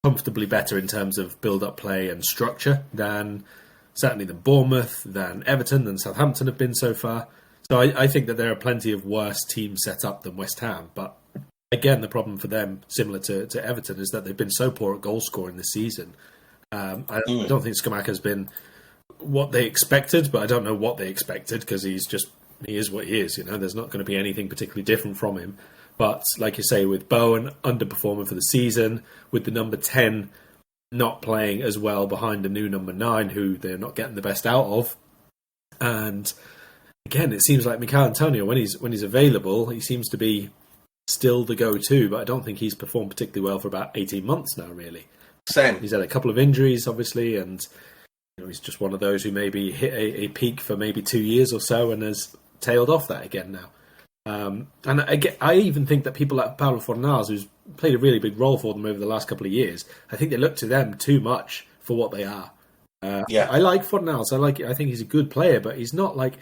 comfortably better in terms of build-up play and structure than certainly than Bournemouth, than Everton, than Southampton have been so far. So I think that there are plenty of worse teams set up than West Ham. But again, the problem for them, similar to Everton, is that they've been so poor at goal scoring this season. I don't think Scamacca's been what they expected, but I don't know what they expected, because he is what he is. You know, there's not going to be anything particularly different from him. But like you say, with Bowen underperforming for the season, with the number 10 not playing as well behind the new number 9, who they're not getting the best out of, and again, it seems like Mikel Antonio, when he's available, he seems to be still the go-to. But I don't think he's performed particularly well for about 18 months now. Really, same. He's had a couple of injuries, obviously, and he's just one of those who maybe hit a peak for maybe 2 years or so and has tailed off that again now. And I even think that people like Paulo Fornals, who's played a really big role for them over the last couple of years, I think they look to them too much for what they are. I like Fornals. I think he's a good player, but he's not like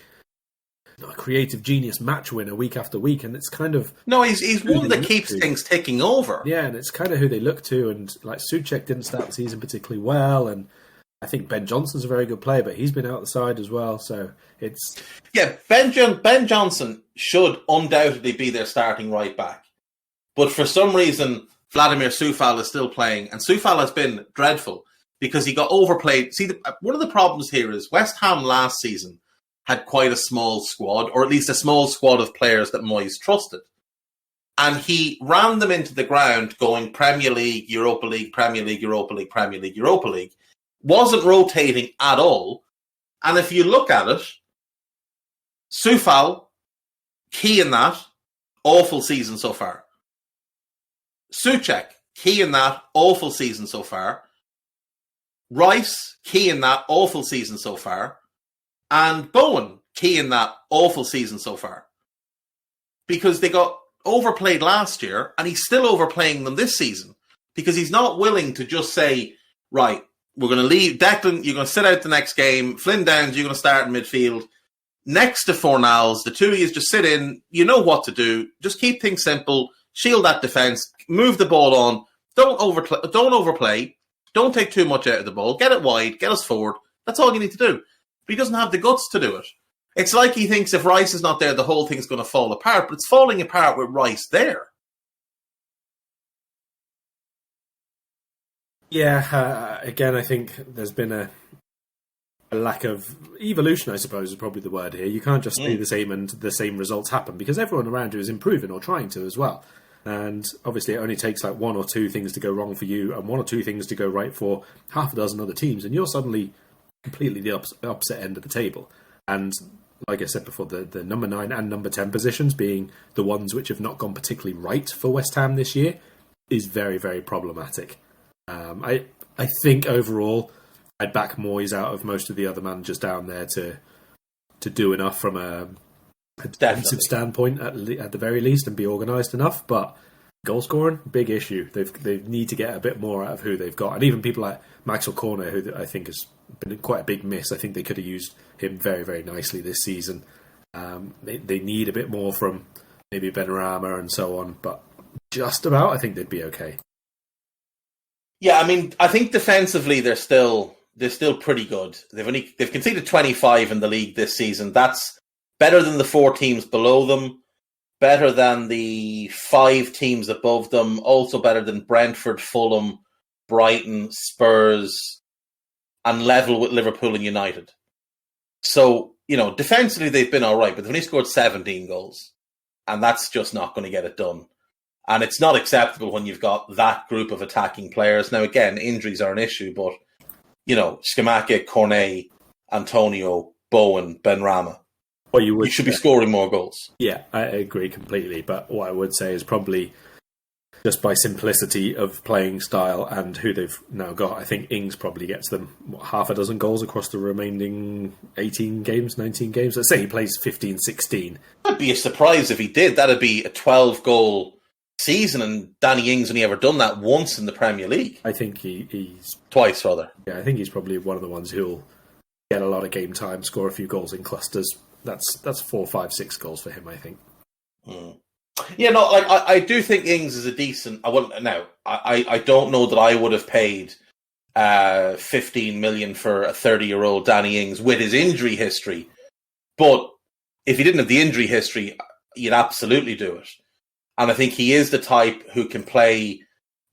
a creative genius match winner week after week. And it's kind of he's one that keeps things ticking over. Yeah, and it's kind of who they look to. And like Souček didn't start the season particularly well, and I think Ben Johnson's a very good player, but he's been out the side as well. So it's Ben Johnson should undoubtedly be their starting right back, but for some reason Vladimir Coufal is still playing, and Coufal has been dreadful because he got overplayed. See, one of the problems here is West Ham last season had quite a small squad, or at least a small squad of players that Moyes trusted, and he ran them into the ground going Premier League, Europa League, Premier League, Europa League, Premier League, Europa League. Wasn't rotating at all. And if you look at it, Coufal, key in that, awful season so far. Souček, key in that, awful season so far. Rice, key in that, awful season so far. And Bowen, key in that, awful season so far. Because they got overplayed last year, and he's still overplaying them this season. Because he's not willing to just say, right, we're going to leave Declan, you're going to sit out the next game. Flynn Downs, you're going to start in midfield. Next to Fornals, the two of you just sit in. You know what to do. Just keep things simple. Shield that defence. Move the ball on. Don't overplay. Don't take too much out of the ball. Get it wide. Get us forward. That's all you need to do. But he doesn't have the guts to do it. It's like he thinks if Rice is not there, the whole thing's going to fall apart. But it's falling apart with Rice there. Yeah, again, I think there's been a lack of evolution, I suppose, is probably the word here. You can't just do the same and the same results happen, because everyone around you is improving or trying to as well. And obviously it only takes like 1 or 2 things to go wrong for you and 1 or 2 things to go right for half a dozen other teams, and you're suddenly completely the opposite end of the table. And like I said before, the number 9 and number 10 positions being the ones which have not gone particularly right for West Ham this year is very, very problematic. I think overall I'd back Moyes out of most of the other managers down there to do enough from a defensive standpoint at the very least and be organised enough, but goal scoring, big issue. They need to get a bit more out of who they've got, and even people like Maxwell Cornet, who I think has been quite a big miss. I think they could have used him very, very nicely this season. They need a bit more from maybe Benrahma and so on, but just about I think they'd be okay. Yeah, I mean, I think defensively they're still pretty good. They've conceded 25 in the league this season. That's better than the 4 teams below them, better than the 5 teams above them, also better than Brentford, Fulham, Brighton, Spurs, and level with Liverpool and United. So, defensively they've been all right, but they've only scored 17 goals, and that's just not going to get it done. And it's not acceptable when you've got that group of attacking players. Now, again, injuries are an issue, but, Scamacca, Cornet, Antonio, Bowen, Benrahma. Well, you should be scoring more goals. Yeah, I agree completely. But what I would say is probably just by simplicity of playing style and who they've now got, I think Ings probably gets them half a dozen goals across the remaining 18 games, 19 games. Let's say he plays 15, 16. I'd be surprised if he did. That'd be a 12-goal season, and Danny Ings only ever done that once in the Premier League. I think he's... Twice, rather. Yeah, I think he's probably one of the ones who'll get a lot of game time, score a few goals in clusters. That's 4, 5, 6 goals for him, I think. Yeah, no, I do think Ings is a decent... I don't know that I would have paid 15 million for a 30-year-old Danny Ings with his injury history. But if he didn't have the injury history, you'd absolutely do it. And I think he is the type who can play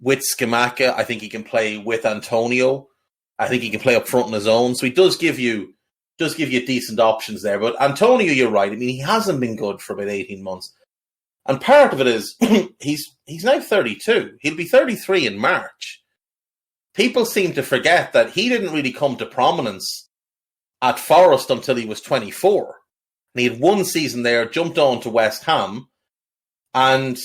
with Scamacca. I think he can play with Antonio. I think he can play up front on his own. So he does give you decent options there. But Antonio, you're right. I mean, he hasn't been good for about 18 months. And part of it is he's now 32. He'll be 33 in March. People seem to forget that he didn't really come to prominence at Forest until he was 24. And he had one season there, jumped on to West Ham. And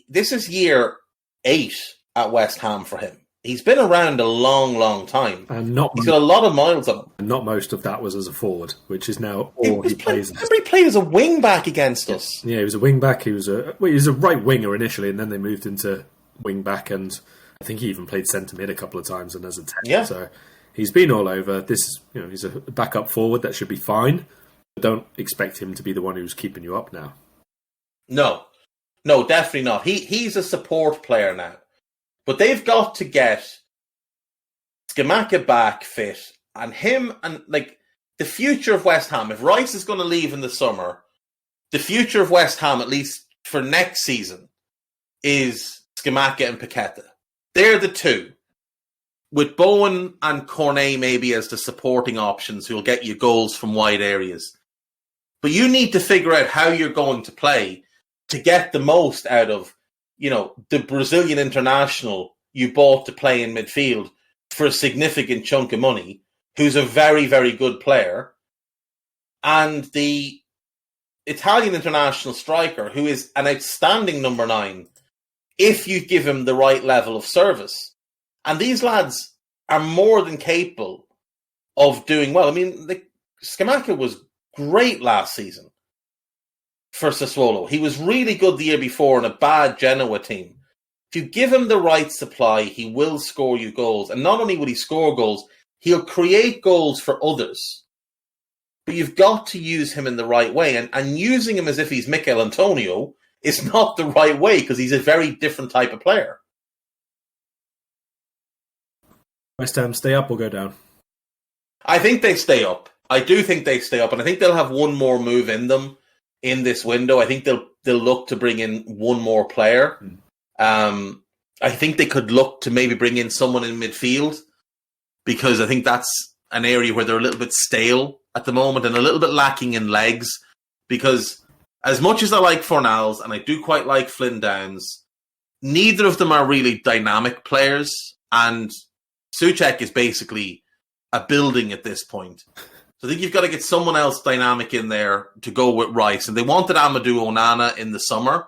this is year 8 at West Ham for him. He's been around a long, long time. And he's got a lot of miles on him. And not most of that was as a forward, which is now all he plays. Remember, he played as a wing back against us. Yeah, he was a wing back. He was a right winger initially, and then they moved into wing back, and I think he even played centre mid a couple of times and as a 10. Yeah. So he's been all over. He's a backup forward that should be fine. But don't expect him to be the one who's keeping you up now. No, definitely not. He's a support player now. But they've got to get Scamacca back fit, and him, and the future of West Ham. If Rice is going to leave in the summer, the future of West Ham, at least for next season, is Scamacca and Paqueta. They're the two. With Bowen and Cornet maybe as the supporting options who'll get you goals from wide areas. But you need to figure out how you're going to play to get the most out of, the Brazilian international you bought to play in midfield for a significant chunk of money, who's a very, very good player, and the Italian international striker, who is an outstanding number 9, if you give him the right level of service. And these lads are more than capable of doing well. I mean, Scamacca was great last season for Sassuolo. He was really good the year before in a bad Genoa team. If you give him the right supply, he will score you goals. And not only will he score goals, he'll create goals for others. But you've got to use him in the right way. And using him as if he's Mikel Antonio is not the right way, because he's a very different type of player. West Ham stay up or go down? I think they stay up. I do think they stay up. And I think they'll have one more move in them in this window. I think they'll look to bring in one more player. I think they could look to maybe bring in someone in midfield, because I think that's an area where they're a little bit stale at the moment and a little bit lacking in legs. Because as much as I like Fornals and I do quite like Flynn Downs, neither of them are really dynamic players, and Souček is basically a building at this point. So I think you've got to get someone else dynamic in there to go with Rice. And they wanted Amadou Onana in the summer.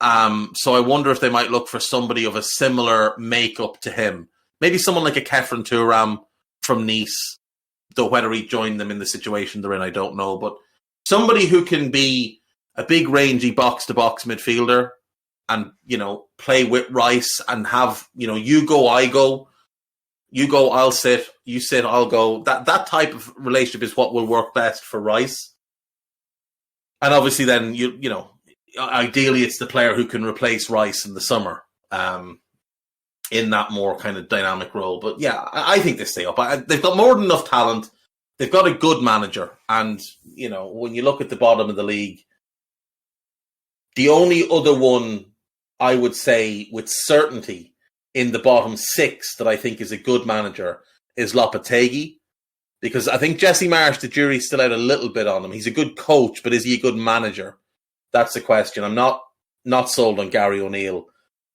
So I wonder if they might look for somebody of a similar makeup to him. Maybe someone like a Kefren Turam from Nice, though whether he joined them in the situation they're in, I don't know. But somebody who can be a big, rangy box-to-box midfielder and, play with Rice and have, you go, I go. You go, I'll sit. You sit, I'll go. That type of relationship is what will work best for Rice. And obviously then, ideally it's the player who can replace Rice in the summer in that more kind of dynamic role. But yeah, I think they stay up. They've got more than enough talent. They've got a good manager. And, when you look at the bottom of the league, the only other one I would say with certainty in the bottom six that I think is a good manager is Lopetegui. Because I think Jesse Marsch, the jury's still out a little bit on him. He's a good coach, but is he a good manager? That's the question. I'm not sold on Gary O'Neill.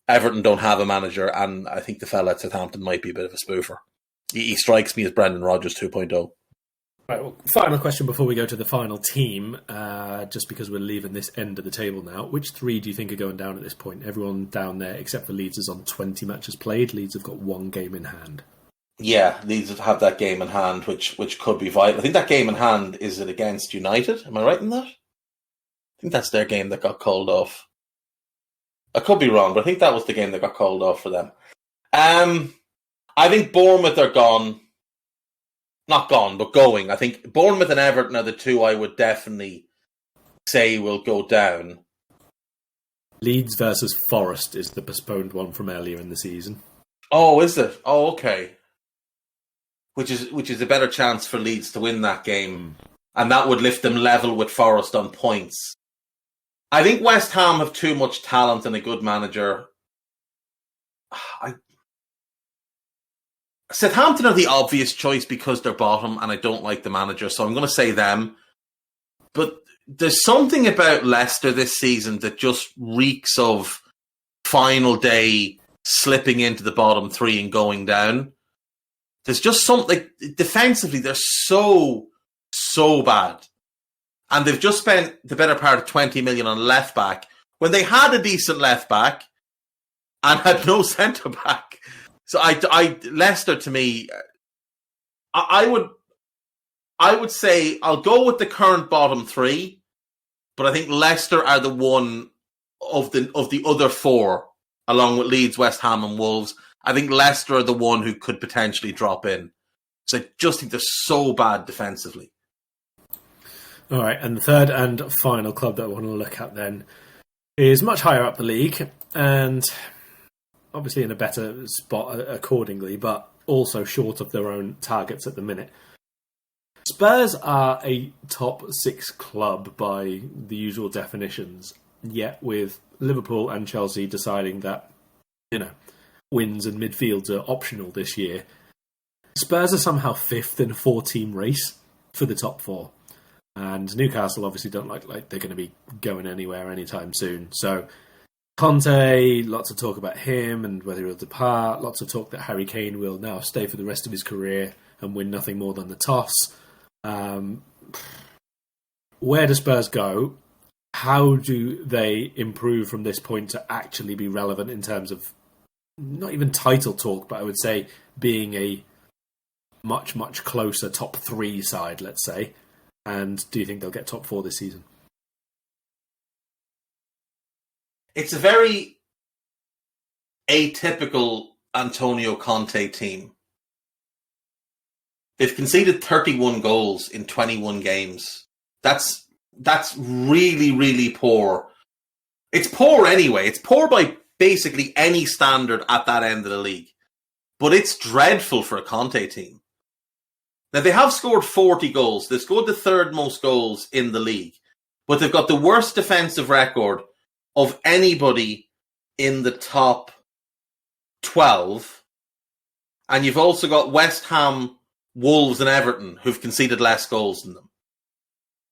Everton don't have a manager, and I think the fella at Southampton might be a bit of a spoofer. He strikes me as Brendan Rodgers 2.0. Right, well, final question before we go to the final team, just because we're leaving this end of the table now. Which three do you think are going down at this point? Everyone down there, except for Leeds, is on 20 matches played. Leeds have got one game in hand. Yeah, Leeds have that game in hand, which could be vital. I think that game in hand is it against United. Am I right in that? I think that's their game that got called off. I could be wrong, but I think that was the game that got called off for them. I think Bournemouth are gone. Not gone, but going. I think Bournemouth and Everton are the two I would definitely say will go down. Leeds versus Forest is the postponed one from earlier in the season. Oh, is it? Oh, okay. Which is a better chance for Leeds to win that game. And that would lift them level with Forest on points. I think West Ham have too much talent and a good manager. Southampton are the obvious choice because they're bottom and I don't like the manager, so I'm going to say them. But there's something about Leicester this season that just reeks of final day slipping into the bottom three and going down. There's just something, defensively, they're so bad. And they've just spent the better part of 20 million on left back when they had a decent left back and had no centre back. So Leicester to me, I would say I'll go with the current bottom three, but I think Leicester are the one of the other four, along with Leeds, West Ham, and Wolves. I think Leicester are the one who could potentially drop in. So I just think they're so bad defensively. All right, and the third and final club that I want to look at then is much higher up the league and obviously in a better spot accordingly, but also short of their own targets at the minute. Spurs are a top six club by the usual definitions, yet with Liverpool and Chelsea deciding that, wins and midfields are optional this year, Spurs are somehow fifth in a four-team race for the top four. And Newcastle obviously don't look like they're going to be going anywhere anytime soon. So Conte, lots of talk about him and whether he'll depart. Lots of talk that Harry Kane will now stay for the rest of his career and win nothing more than the toss. Where do Spurs go? How do they improve from this point to actually be relevant in terms of not even title talk, but I would say being a much, much closer top three side, let's say? And do you think they'll get top four this season? It's a very atypical Antonio Conte team. They've conceded 31 goals in 21 games. That's really, really poor. It's poor anyway. It's poor by basically any standard at that end of the league. But it's dreadful for a Conte team. Now, they have scored 40 goals. They've scored the third most goals in the league. But they've got the worst defensive record of anybody in the top 12. And you've also got West Ham, Wolves and Everton who've conceded less goals than them.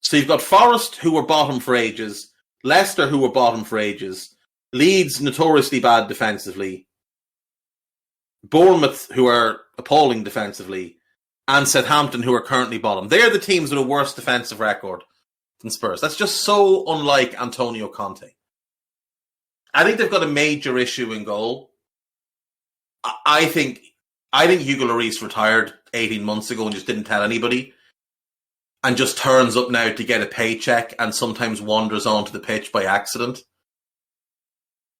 So you've got Forest, who were bottom for ages, Leicester, who were bottom for ages, Leeds, notoriously bad defensively, Bournemouth, who are appalling defensively, and Southampton, who are currently bottom. They're the teams with a worse defensive record than Spurs. That's just so unlike Antonio Conte. I think they've got a major issue in goal. I think Hugo Lloris retired 18 months ago and just didn't tell anybody, and just turns up now to get a paycheck and sometimes wanders onto the pitch by accident.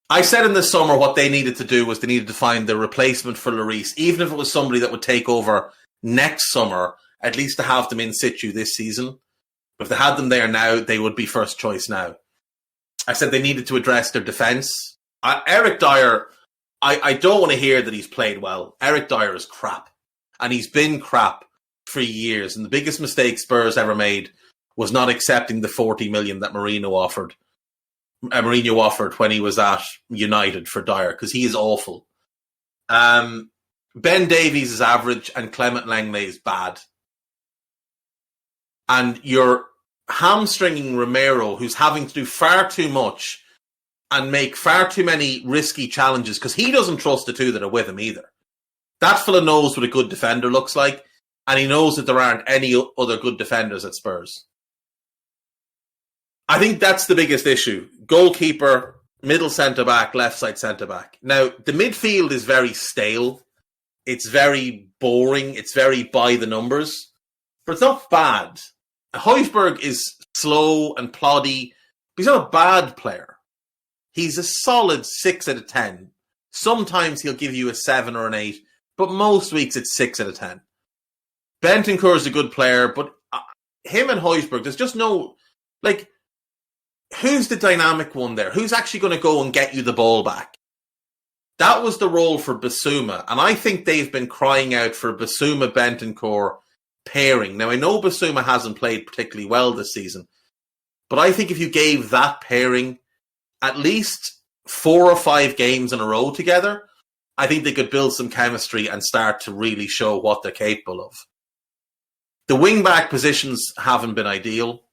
I said in the summer what they needed to do was they needed to find the replacement for Lloris, even if it was somebody that would take over next summer, at least to have them in situ this season. If they had them there now, they would be first choice now. I said they needed to address their defence. Eric Dyer, I don't want to hear that he's played well. Eric Dyer is crap. And he's been crap for years. And the biggest mistake Spurs ever made was not accepting the 40 million that Mourinho offered when he was at United for Dyer, because he is awful. Ben Davies is average and Clement Lenglet is bad. And you're hamstringing Romero, who's having to do far too much and make far too many risky challenges, because he doesn't trust the two that are with him either. That fella knows what a good defender looks like, and he knows that there aren't any other good defenders at Spurs. I think that's the biggest issue. Goalkeeper, middle centre-back, left-side centre-back. Now, the midfield is very stale. It's very boring. It's very by the numbers. But it's not bad. Højbjerg is slow and ploddy, but he's not a bad player. He's a solid 6 out of 10. Sometimes he'll give you a 7 or an 8, but most weeks it's 6 out of 10. Bentancur is a good player, but him and Højbjerg, there's just no... who's the dynamic one there? Who's actually going to go and get you the ball back? That was the role for Bissouma, and I think they've been crying out for Bissouma-Bentancur pairing. Now, I know Bissouma hasn't played particularly well this season, but I think if you gave that pairing at least 4 or 5 games in a row together, I think they could build some chemistry and start to really show what they're capable of. The wing-back positions haven't been ideal.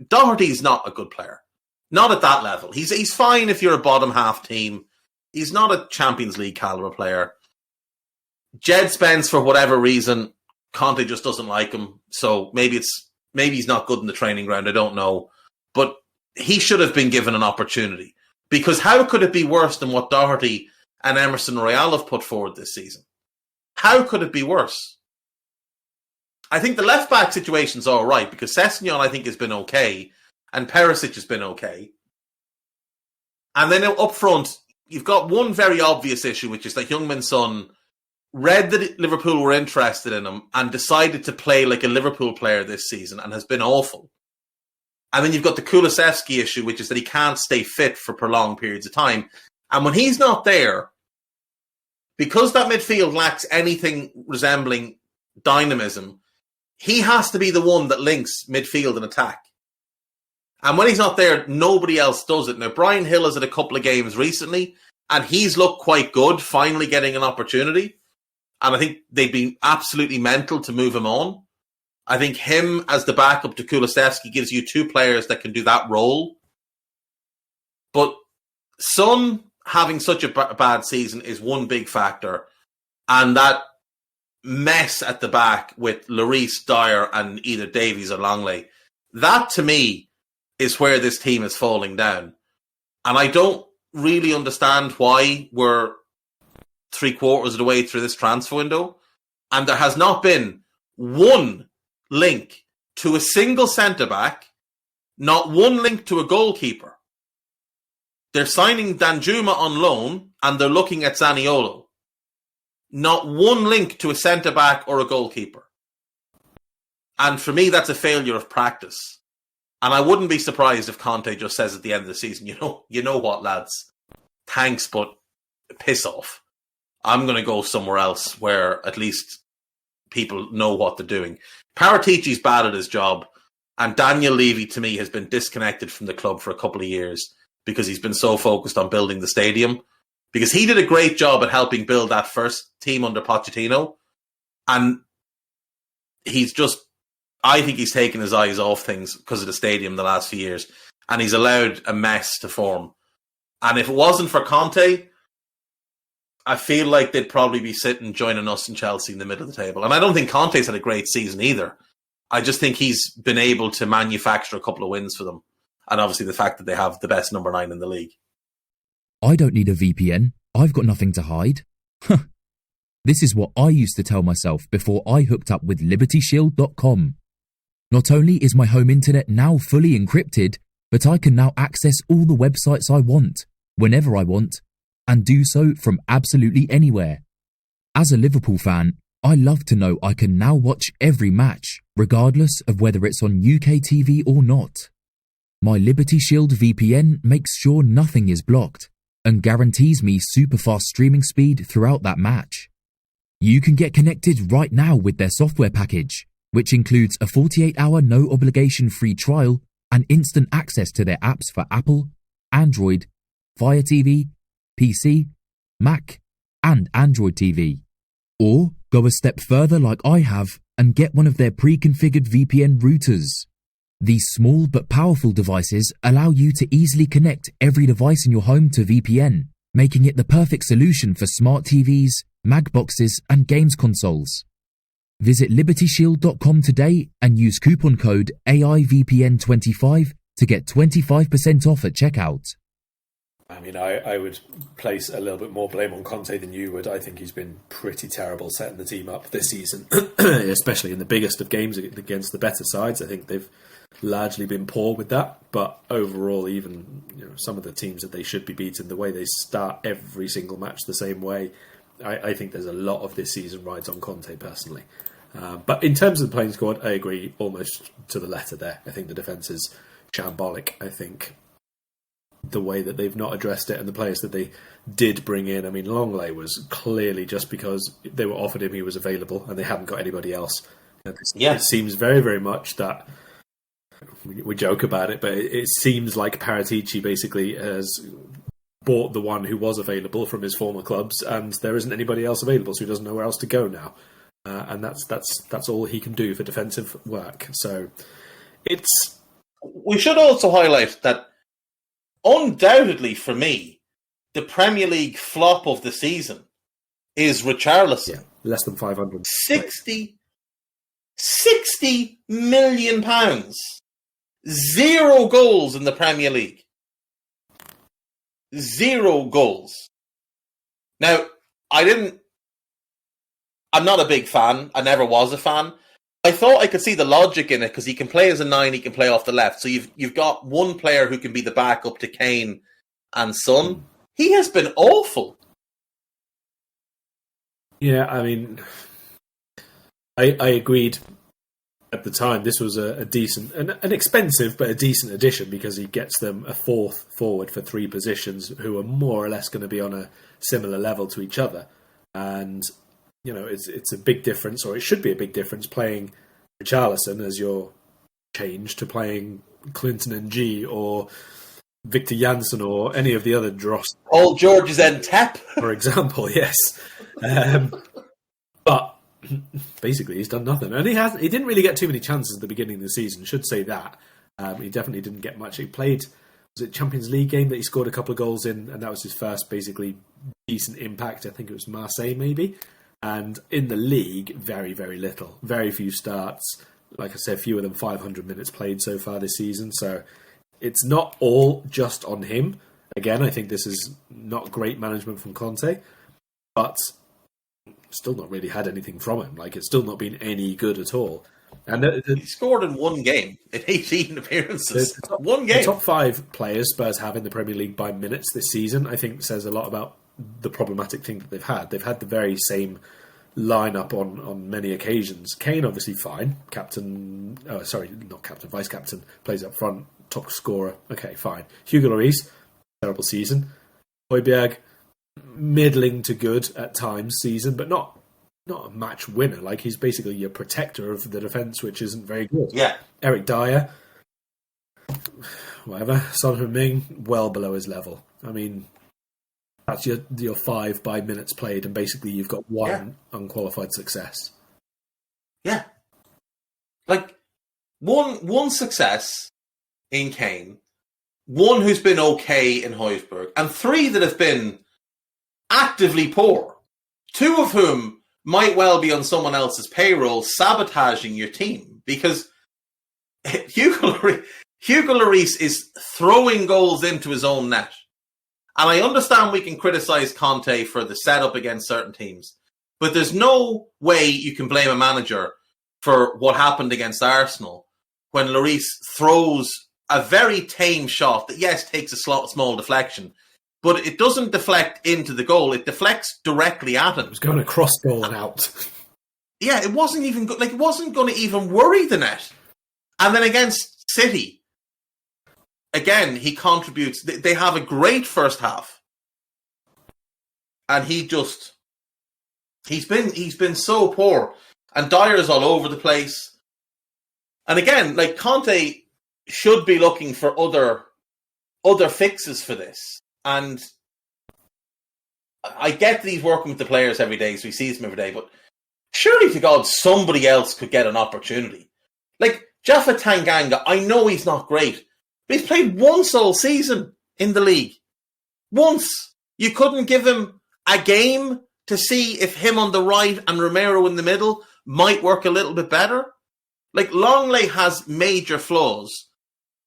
Doherty's not a good player. Not at that level. He's fine if you're a bottom half team. He's not a Champions League caliber player. Jed Spence, for whatever reason, Conte just doesn't like him. So maybe he's not good in the training ground. I don't know. But he should have been given an opportunity. Because how could it be worse than what Doherty and Emerson Royal have put forward this season? How could it be worse? I think the left-back situation's all right, because Sessegnon, I think, has been okay, and Perisic has been okay. And then up front, you've got one very obvious issue, which is that Heung-min Son read that Liverpool were interested in him and decided to play like a Liverpool player this season and has been awful. And then you've got the Kulusevski issue, which is that he can't stay fit for prolonged periods of time. And when he's not there, because that midfield lacks anything resembling dynamism, he has to be the one that links midfield and attack. And when he's not there, nobody else does it. Now, Bryan Hill has had a couple of games recently, and he's looked quite good, finally getting an opportunity. And I think they'd be absolutely mental to move him on. I think him as the backup to Kulusevski gives you 2 players that can do that role. But Son having such a bad season is one big factor. And that mess at the back with Lloris, Dyer, and either Davies or Longley, that to me is where this team is falling down. And I don't really understand why we're 3/4 of the way through this transfer window, and there has not been one link to a single centre-back, not one link to a goalkeeper. They're signing Danjuma on loan, and they're looking at Zaniolo. Not one link to a centre-back or a goalkeeper. And for me, that's a failure of practice. And I wouldn't be surprised if Conte just says at the end of the season, you know what, lads? Thanks, but piss off. I'm going to go somewhere else where at least people know what they're doing. Paratici's bad at his job, and Daniel Levy, to me, has been disconnected from the club for a couple of years because he's been so focused on building the stadium. Because he did a great job at helping build that first team under Pochettino. And I think he's taken his eyes off things because of the stadium the last few years. And he's allowed a mess to form. And if it wasn't for Conte, I feel like they'd probably be sitting joining us and Chelsea in the middle of the table. And I don't think Conte's had a great season either. I just think he's been able to manufacture a couple of wins for them. And obviously the fact that they have the best number 9 in the league. I don't need a VPN. I've got nothing to hide. This is what I used to tell myself before I hooked up with LibertyShield.com. Not only is my home internet now fully encrypted, but I can now access all the websites I want, whenever I want, and do so from absolutely anywhere. As a Liverpool fan, I love to know I can now watch every match, regardless of whether it's on UK TV or not. My Liberty Shield VPN makes sure nothing is blocked and guarantees me super fast streaming speed throughout that match. You can get connected right now with their software package, which includes a 48-hour no-obligation free trial and instant access to their apps for Apple, Android, Fire TV, PC, Mac, and Android TV. Or go a step further like I have and get one of their pre-configured VPN routers. These small but powerful devices allow you to easily connect every device in your home to VPN, making it the perfect solution for smart TVs, Mag boxes, and games consoles. Visit LibertyShield.com today and use coupon code AIVPN25 to get 25% off at checkout. I mean, I would place a little bit more blame on Conte than you would. I think he's been pretty terrible setting the team up this season, especially in the biggest of games against the better sides. I think they've largely been poor with that. But overall, even some of the teams that they should be beating, the way they start every single match the same way, I think there's a lot of this season rides on Conte personally. But in terms of the playing squad, I agree almost to the letter there. I think the defence is shambolic. I think the way that they've not addressed it and the players that they did bring in, I mean, Longley was clearly just because they were offered him, he was available, and they hadn't got anybody else. It seems very, very much that, we joke about it, but it seems like Paratici basically has bought the one who was available from his former clubs, and there isn't anybody else available, so he doesn't know where else to go now. And that's all he can do for defensive work. So it's... We should also highlight that undoubtedly for me, the Premier League flop of the season is Richarlison. Yeah, less than 500. 60 million pounds. 0 goals in the Premier League. 0 goals. Now, I'm not a big fan. I never was a fan. I thought I could see the logic in it because he can play as a 9, he can play off the left. So you've got one player who can be the backup to Kane and Son. He has been awful. Yeah, I mean, I agreed at the time. This was a decent, an expensive, but a decent addition because he gets them a fourth forward for 3 positions who are more or less going to be on a similar level to each other. And it's a big difference, or it should be a big difference, playing Richarlison as your change to playing Clinton and G or Victor Janssen or any of the other dross. Old George's End Tap. For example, yes. But basically he's done nothing. And he didn't really get too many chances at the beginning of the season, should say that. He definitely didn't get much. He played, was it Champions League game that he scored a couple of goals in, and that was his first basically decent impact. I think it was Marseille maybe. And in the league, very, very little. Very few starts. Like I said, fewer than 500 minutes played so far this season. So it's not all just on him. Again, I think this is not great management from Conte. But still not really had anything from him. Like, it's still not been any good at all. And he scored in 1 game, in 18 appearances. One game. The top 5 players Spurs have in the Premier League by minutes this season, I think, says a lot about the problematic thing that they've had. They've had the very same lineup on many occasions. Kane, obviously fine. Vice captain, plays up front, top scorer. Okay, fine. Hugo Lloris, terrible season. Højbjerg, middling to good at times season, but not a match winner. Like, he's basically your protector of the defence, which isn't very good. Yeah. Eric Dyer, whatever. Son Heung-min, well below his level. I mean, that's your 5 by minutes played, and basically you've got 1 unqualified success. Yeah. Like, one success in Kane, 1 who's been okay in Højbjerg, and 3 that have been actively poor, two of whom might well be on someone else's payroll sabotaging your team, because Hugo Lloris is throwing goals into his own net. And I understand we can criticise Conte for the setup against certain teams, but there's no way you can blame a manager for what happened against Arsenal when Lloris throws a very tame shot that, yes, takes a small deflection, but it doesn't deflect into the goal. It deflects directly at him. It was going across goal and out. Yeah, it wasn't even it wasn't going to even worry the net. And then against City, again, he contributes. They have a great first half, and he's been so poor, and Dyer's all over the place. And again, like, Conte should be looking for other fixes for this. And I get that he's working with the players every day, so he sees them every day, but surely to God, somebody else could get an opportunity. Like, Jaffa Tanganga, I know he's not great, but he's played once all season in the league. Once. You couldn't give him a game to see if him on the right and Romero in the middle might work a little bit better? Like, Longley has major flaws,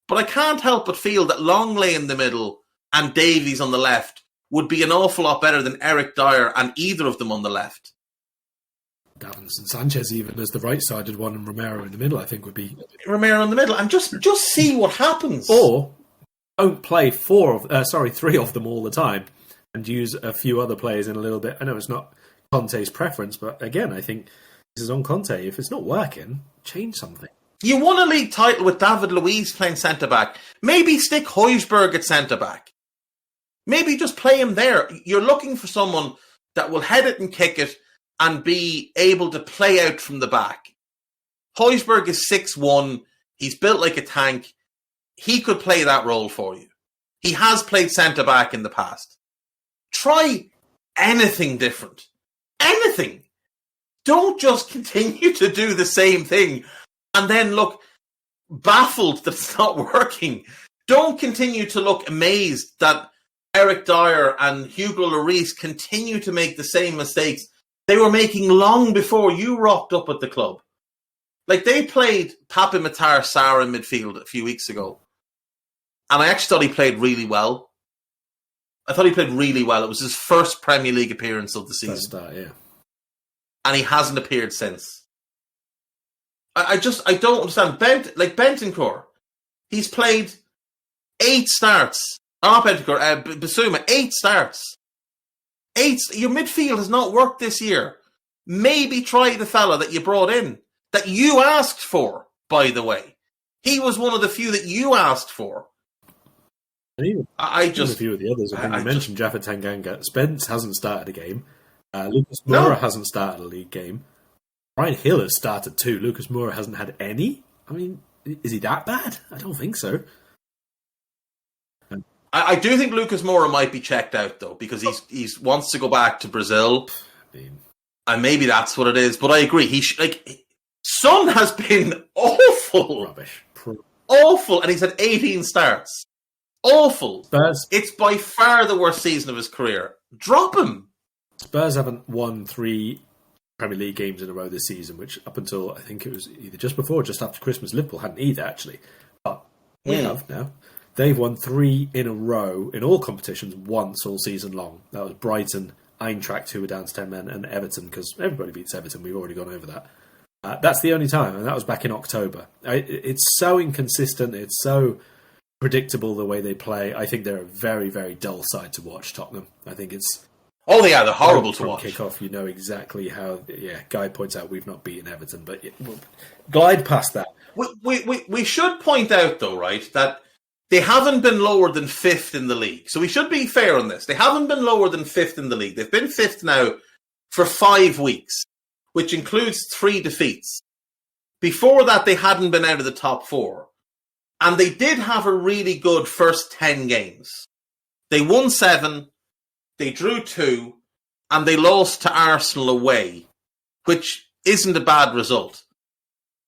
but I can't help but feel that Longley in the middle and Davies on the left would be an awful lot better than Eric Dyer and either of them on the left. Davinson Sanchez even as the right-sided one and Romero in the middle, I think would be... Romero in the middle, and just see what happens. Or don't play three of them all the time and use a few other players in a little bit. I know it's not Conte's preference, but again, I think this is on Conte. If it's not working, change something. You won a league title with David Luiz playing centre-back. Maybe stick Højbjerg at centre-back. Maybe just play him there. You're looking for someone that will head it and kick it and be able to play out from the back. Højbjerg is 6'1". He's built like a tank. He could play that role for you. He has played centre-back in the past. Try anything different. Anything. Don't just continue to do the same thing and then look baffled that it's not working. Don't continue to look amazed that Eric Dyer and Hugo Lloris continue to make the same mistakes they were making long before you rocked up at the club. Like, they played Pape Matar Sarr in midfield a few weeks ago, and I actually thought he played really well. It was his first Premier League appearance of the season. Start, yeah. And he hasn't appeared since. I don't understand. Bentancur, he's played 8 starts. Not Bentancur, Basuma, 8 starts. 8. Your midfield has not worked this year. Maybe try the fella that you brought in, that you asked for, by the way. He was one of the few that you asked for. Even a few of the others. I think you mentioned Jaffa Tanganga. Spence hasn't started a game. Lucas Moura hasn't started a league game. Ryan Hill has started 2. Lucas Moura hasn't had any. I mean, is he that bad? I don't think so. I do think Lucas Moura might be checked out, though, because he wants to go back to Brazil. And maybe that's what it is. But I agree. Son has been awful. Rubbish. Awful. And he's had 18 starts. Awful. Spurs. It's by far the worst season of his career. Drop him. Spurs haven't won 3 Premier League games in a row this season, which up until, I think it was either just before or just after Christmas, Liverpool hadn't either, actually. But we have now. They've won 3 in a row in all competitions once all season long. That was Brighton, Eintracht, who were down to 10 men, and Everton, because everybody beats Everton. We've already gone over that. That's the only time, and that was back in October. It's so inconsistent. It's so predictable the way they play. I think they're a very, very dull side to watch, Tottenham. I think it's... Oh, yeah, they're horrible to watch. Kick-off, you know exactly how... Yeah, Guy points out we've not beaten Everton, but we'll glide past that. We should point out, though, right, that they haven't been lower than 5th in the league. So we should be fair on this. They haven't been lower than 5th in the league. They've been 5th now for 5 weeks, which includes 3 defeats. Before that, they hadn't been out of the top 4. And they did have a really good first 10 games. They won 7, they drew 2, and they lost to Arsenal away, which isn't a bad result.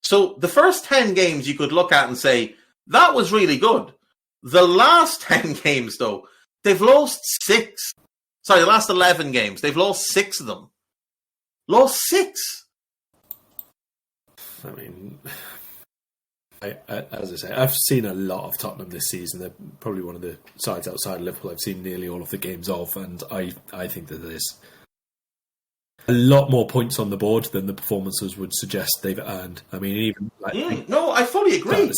So the first 10 games you could look at and say, that was really good. The last 10 games, though, they've lost 6. Sorry, the last 11 games. They've lost 6 of them. Lost 6. I mean, as I say, I've seen a lot of Tottenham this season. They're probably one of the sides outside Liverpool I've seen nearly all of the games of, and I think that there's a lot more points on the board than the performances would suggest they've earned. I mean, even no, I fully agree.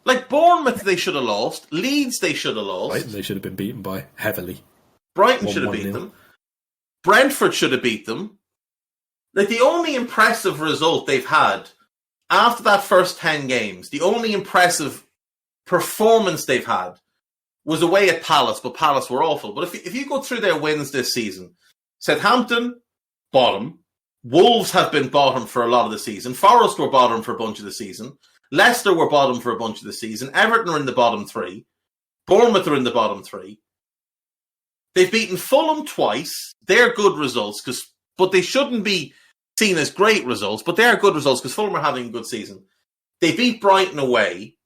Like Bournemouth, they should have lost. Leeds, they should have lost. Right, they should have been beaten by heavily. Brighton should have beaten them. Brentford should have beat them. Like the only impressive result they've had after that first 10 games, the only impressive performance they've had was away at Palace, but Palace were awful. But if you go through their wins this season, Southampton, bottom. Wolves have been bottom for a lot of the season. Forest were bottom for a bunch of the season. Leicester were bottom for a bunch of the season. Everton are in the bottom 3. Bournemouth are in the bottom 3. They've beaten Fulham twice. They're good results, but they shouldn't be seen as great results, but they are good results because Fulham are having a good season. They beat Brighton away.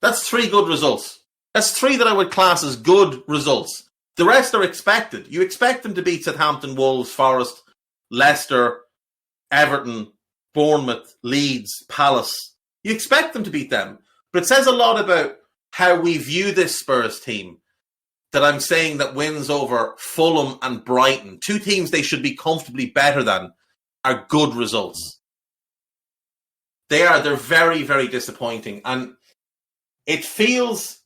That's 3 good results. That's 3 that I would class as good results. The rest are expected. You expect them to beat Southampton, Wolves, Forest, Leicester, Everton, Bournemouth, Leeds, Palace. You expect them to beat them. But it says a lot about how we view this Spurs team that I'm saying that wins over Fulham and Brighton, 2 teams they should be comfortably better than, are good results. They're very, very disappointing. And it feels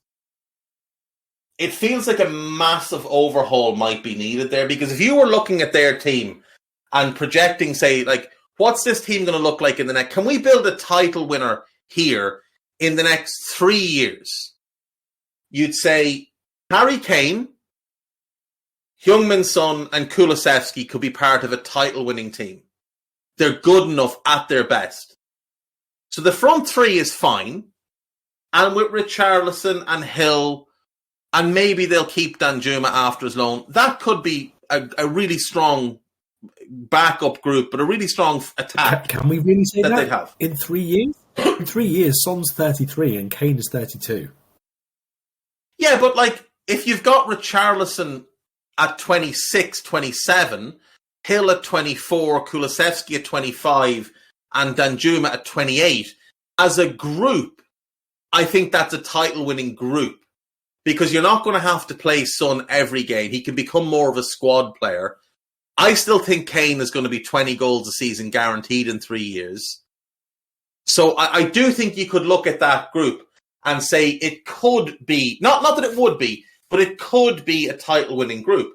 like a massive overhaul might be needed there, because if you were looking at their team and projecting, say, like, what's this team going to look like in the next... Can we build a title winner here in the next 3 years? You'd say Harry Kane, Heung-min Son and Kulusevski could be part of a title-winning team. They're good enough at their best. So the front 3 is fine. And with Richarlison and Hill... And maybe they'll keep Danjuma after his loan. That could be a really strong backup group, but a really strong attack. Can we really say that? They'd have. In 3 years? In 3 years, Son's 33 and Kane is 32. Yeah, but like, if you've got Richarlison at 26, 27, Hill at 24, Kulusevski at 25, and Danjuma at 28, as a group, I think that's a title-winning group. Because you're not going to have to play Son every game. He can become more of a squad player. I still think Kane is going to be 20 goals a season guaranteed in 3 years. So I do think you could look at that group and say it could be, not that it would be, but it could be a title-winning group.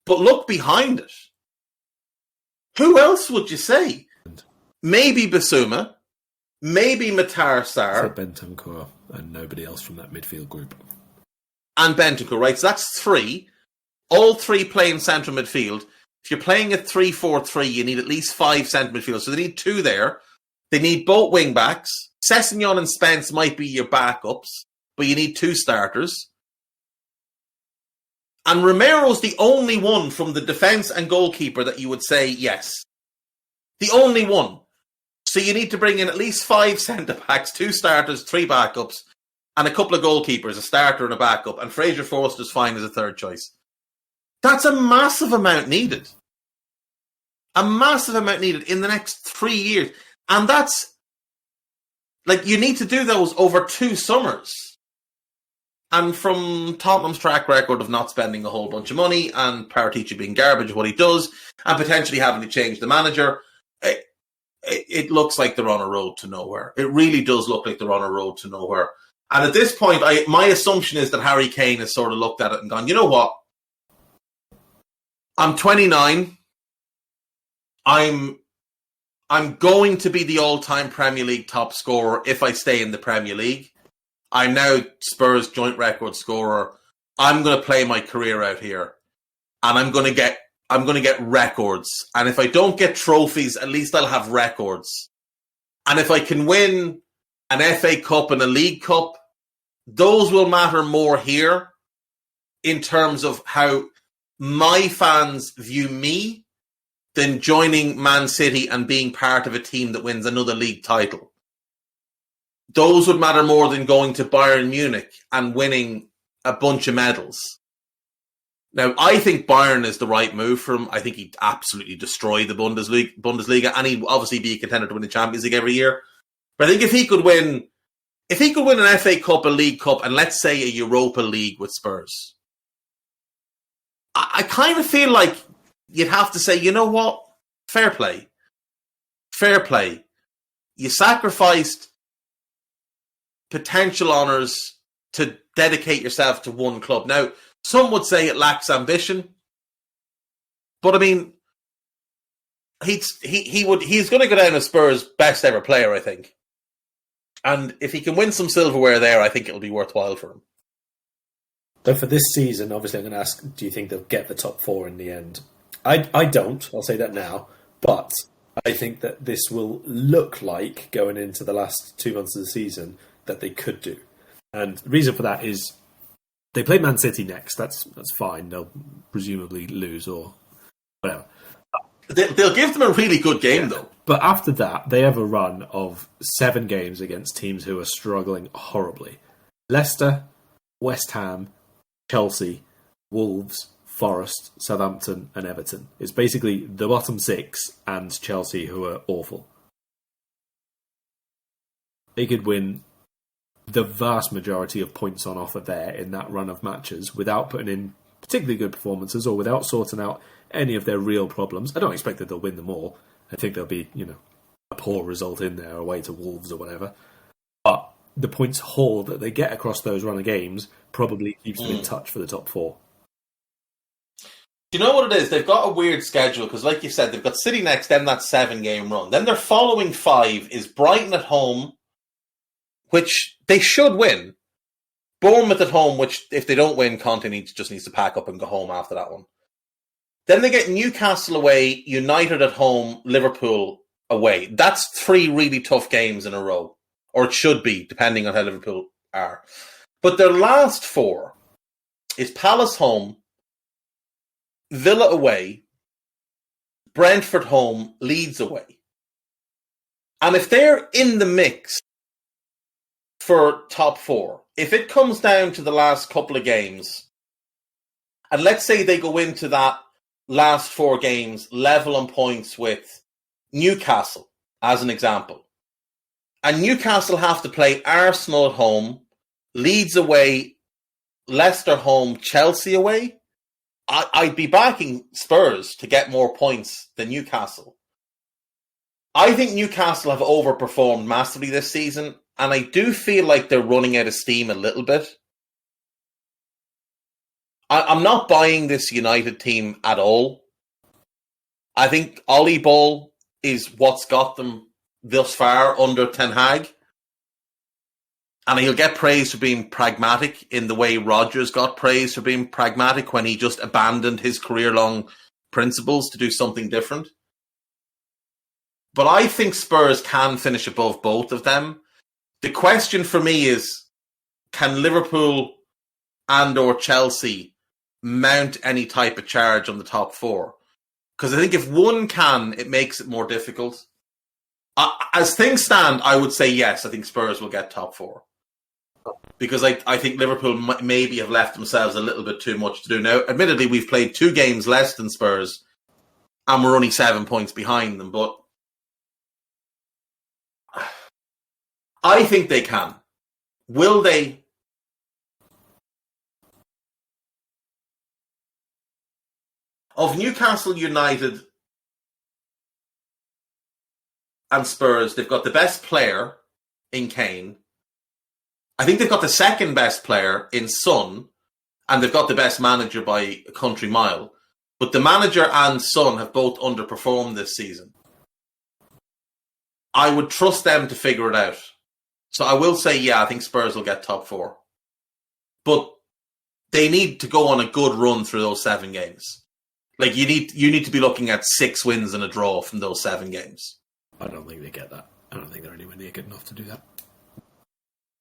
But look behind it. Who else would you say? Maybe Basuma, maybe Matar Sarr. Bentancur and nobody else from that midfield group. And Bentancur, right? So that's 3. All 3 play in central midfield. If you're playing a 3-4-3, you need at least 5 central midfielders. So they need 2 there. They need both wing backs. Sessegnon and Spence might be your backups, but you need 2 starters. And Romero's the only one from the defence and goalkeeper that you would say yes. The only one. So you need to bring in at least 5 centre-backs, 2 starters, 3 backups, and a couple of goalkeepers, a starter and a backup, and Fraser Forster's fine as a third choice. That's a massive amount needed. A massive amount needed in the next 3 years. And that's, like, you need to do those over 2 summers. And from Tottenham's track record of not spending a whole bunch of money and Paratici being garbage what he does, and potentially having to change the manager, it looks like they're on a road to nowhere. It really does look like they're on a road to nowhere. And at this point, my assumption is that Harry Kane has sort of looked at it and gone, you know what? I'm 29. I'm going to be the all-time Premier League top scorer if I stay in the Premier League. I'm now Spurs joint record scorer. I'm going to play my career out here, and I'm going to get records. And if I don't get trophies, at least I'll have records. And if I can win an FA Cup and a League Cup, those will matter more here in terms of how my fans view me than joining Man City and being part of a team that wins another league title. Those would matter more than going to Bayern Munich and winning a bunch of medals. Now, I think Bayern is the right move for him. I think he'd absolutely destroy the Bundesliga, and he'd obviously be a contender to win the Champions League every year. But I think if he could win an FA Cup, a League Cup, and let's say a Europa League with Spurs, I kind of feel like you'd have to say, you know what? Fair play. Fair play. You sacrificed potential honours to dedicate yourself to one club. Now, some would say it lacks ambition, but I mean, he's going to go down as Spurs' best ever player, I think. And if he can win some silverware there, I think it'll be worthwhile for him. So for this season, obviously I'm going to ask, do you think they'll get the top four in the end? I don't, I'll say that now, but I think that this will look like, going into the last 2 months of the season, that they could do. And the reason for that is they play Man City next. That's fine. They'll presumably lose or whatever. They'll give them a really good game, though. But after that, they have a run of 7 games against teams who are struggling horribly. Leicester, West Ham, Chelsea, Wolves, Forest, Southampton and Everton. It's basically the bottom 6 and Chelsea, who are awful. They could win the vast majority of points on offer there in that run of matches without putting in particularly good performances or without sorting out any of their real problems. I don't expect that they'll win them all. I think there'll be, a poor result in there away to Wolves or whatever. But the points haul that they get across those run of games probably keeps them in touch for the top 4. Do you know what it is? They've got a weird schedule because, like you said, they've got City next, then that 7-game run. Then their following 5 is Brighton at home, which they should win. Bournemouth at home, which if they don't win, Conte just needs to pack up and go home after that one. Then they get Newcastle away, United at home, Liverpool away. That's 3 really tough games in a row. Or it should be, depending on how Liverpool are. But their last 4 is Palace home, Villa away, Brentford home, Leeds away. And if they're in the mix for top 4, if it comes down to the last couple of games, and let's say they go into that last 4 games level on points with Newcastle, as an example, and Newcastle have to play Arsenal at home, Leeds away, Leicester home, Chelsea away, I'd be backing Spurs to get more points than Newcastle. I think Newcastle have overperformed massively this season, and I do feel like they're running out of steam a little bit. I'm not buying this United team at all. I think Ollie Ball is what's got them thus far under Ten Hag. And he'll get praise for being pragmatic in the way Rodgers got praise for being pragmatic when he just abandoned his career-long principles to do something different. But I think Spurs can finish above both of them. The question for me is, can Liverpool and or Chelsea mount any type of charge on the top 4? Because I think if one can, it makes it more difficult. As things stand, I would say yes, I think Spurs will get top 4. Because I think Liverpool maybe have left themselves a little bit too much to do. Now, admittedly, we've played 2 games less than Spurs, and we're only 7 points behind them, but I think they can. Will they? Of Newcastle United and Spurs, they've got the best player in Kane. I think they've got the second best player in Son, and they've got the best manager by a country mile. But the manager and Son have both underperformed this season. I would trust them to figure it out. So I will say, yeah, I think Spurs will get top 4. But they need to go on a good run through those 7 games. Like you need to be looking at 6 wins and a draw from those 7 games. I don't think they get that. I don't think they're anywhere near good enough to do that.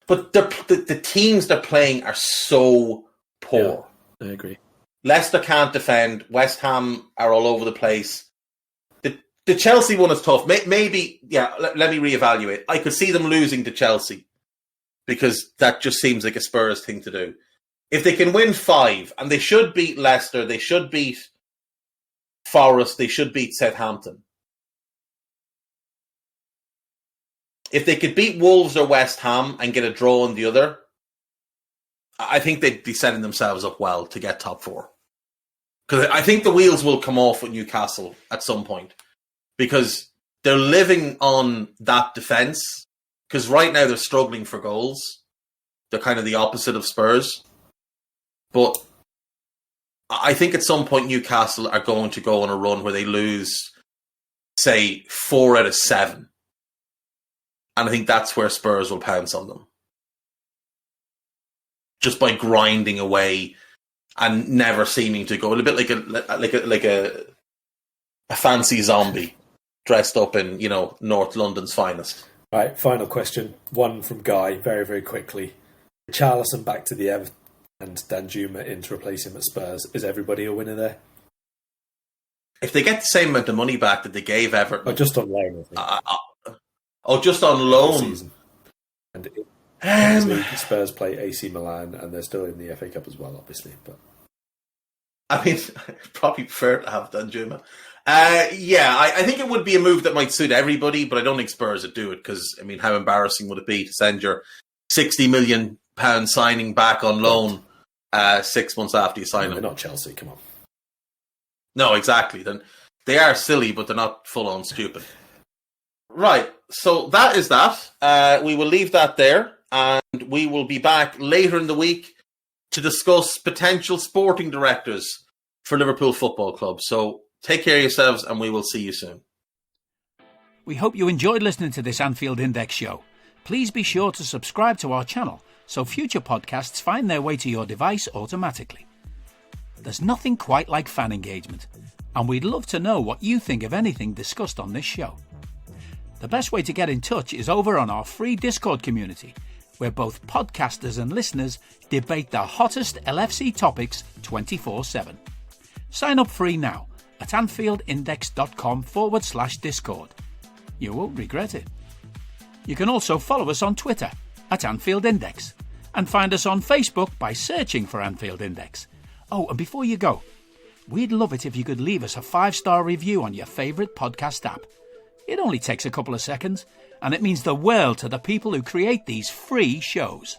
But the teams they're playing are so poor. Yeah, I agree. Leicester can't defend. West Ham are all over the place. The Chelsea one is tough. Maybe, yeah, let me reevaluate. I could see them losing to Chelsea because that just seems like a Spurs thing to do. if they can win 5, and they should beat Leicester, they should beat Forest, they should beat Southampton. If they could beat Wolves or West Ham and get a draw in the other, I think they'd be setting themselves up well to get top 4. Because I think the wheels will come off with Newcastle at some point. Because they're living on that defence. Because right now they're struggling for goals. They're kind of the opposite of Spurs. But I think at some point Newcastle are going to go on a run where they lose, say, 4 out of 7. And I think that's where Spurs will pounce on them. Just by grinding away and never seeming to go. A bit like a fancy zombie dressed up in, North London's finest. Right, final question. One from Guy, very, very quickly. Charlison back to the Everton and Danjuma in to replace him at Spurs. Is everybody a winner there? If they get the same amount of money back that they gave Everton... Or just on loan, I think. Just on loan? And Spurs play AC Milan and they're still in the FA Cup as well, obviously. But I mean, I'd probably prefer to have Danjuma. I think it would be a move that might suit everybody, but I don't think Spurs would do it because, I mean, how embarrassing would it be to send your £60 million signing back on loan 6 months after you sign them? They're not Chelsea, come on. No, exactly. Then they are silly, but they're not full-on stupid. Right, so that is that. We will leave that there, and we will be back later in the week to discuss potential sporting directors for Liverpool Football Club. So take care of yourselves, and we will see you soon. We hope you enjoyed listening to this Anfield Index show. Please be sure to subscribe to our channel so future podcasts find their way to your device automatically. There's nothing quite like fan engagement, and we'd love to know what you think of anything discussed on this show. The best way to get in touch is over on our free Discord community, where both podcasters and listeners debate the hottest LFC topics 24/7. Sign up free now at AnfieldIndex.com/Discord. You won't regret it. You can also follow us on Twitter at Anfield Index and find us on Facebook by searching for Anfield Index. Oh, and before you go, we'd love it if you could leave us a 5-star review on your favourite podcast app. It only takes a couple of seconds, and it means the world to the people who create these free shows.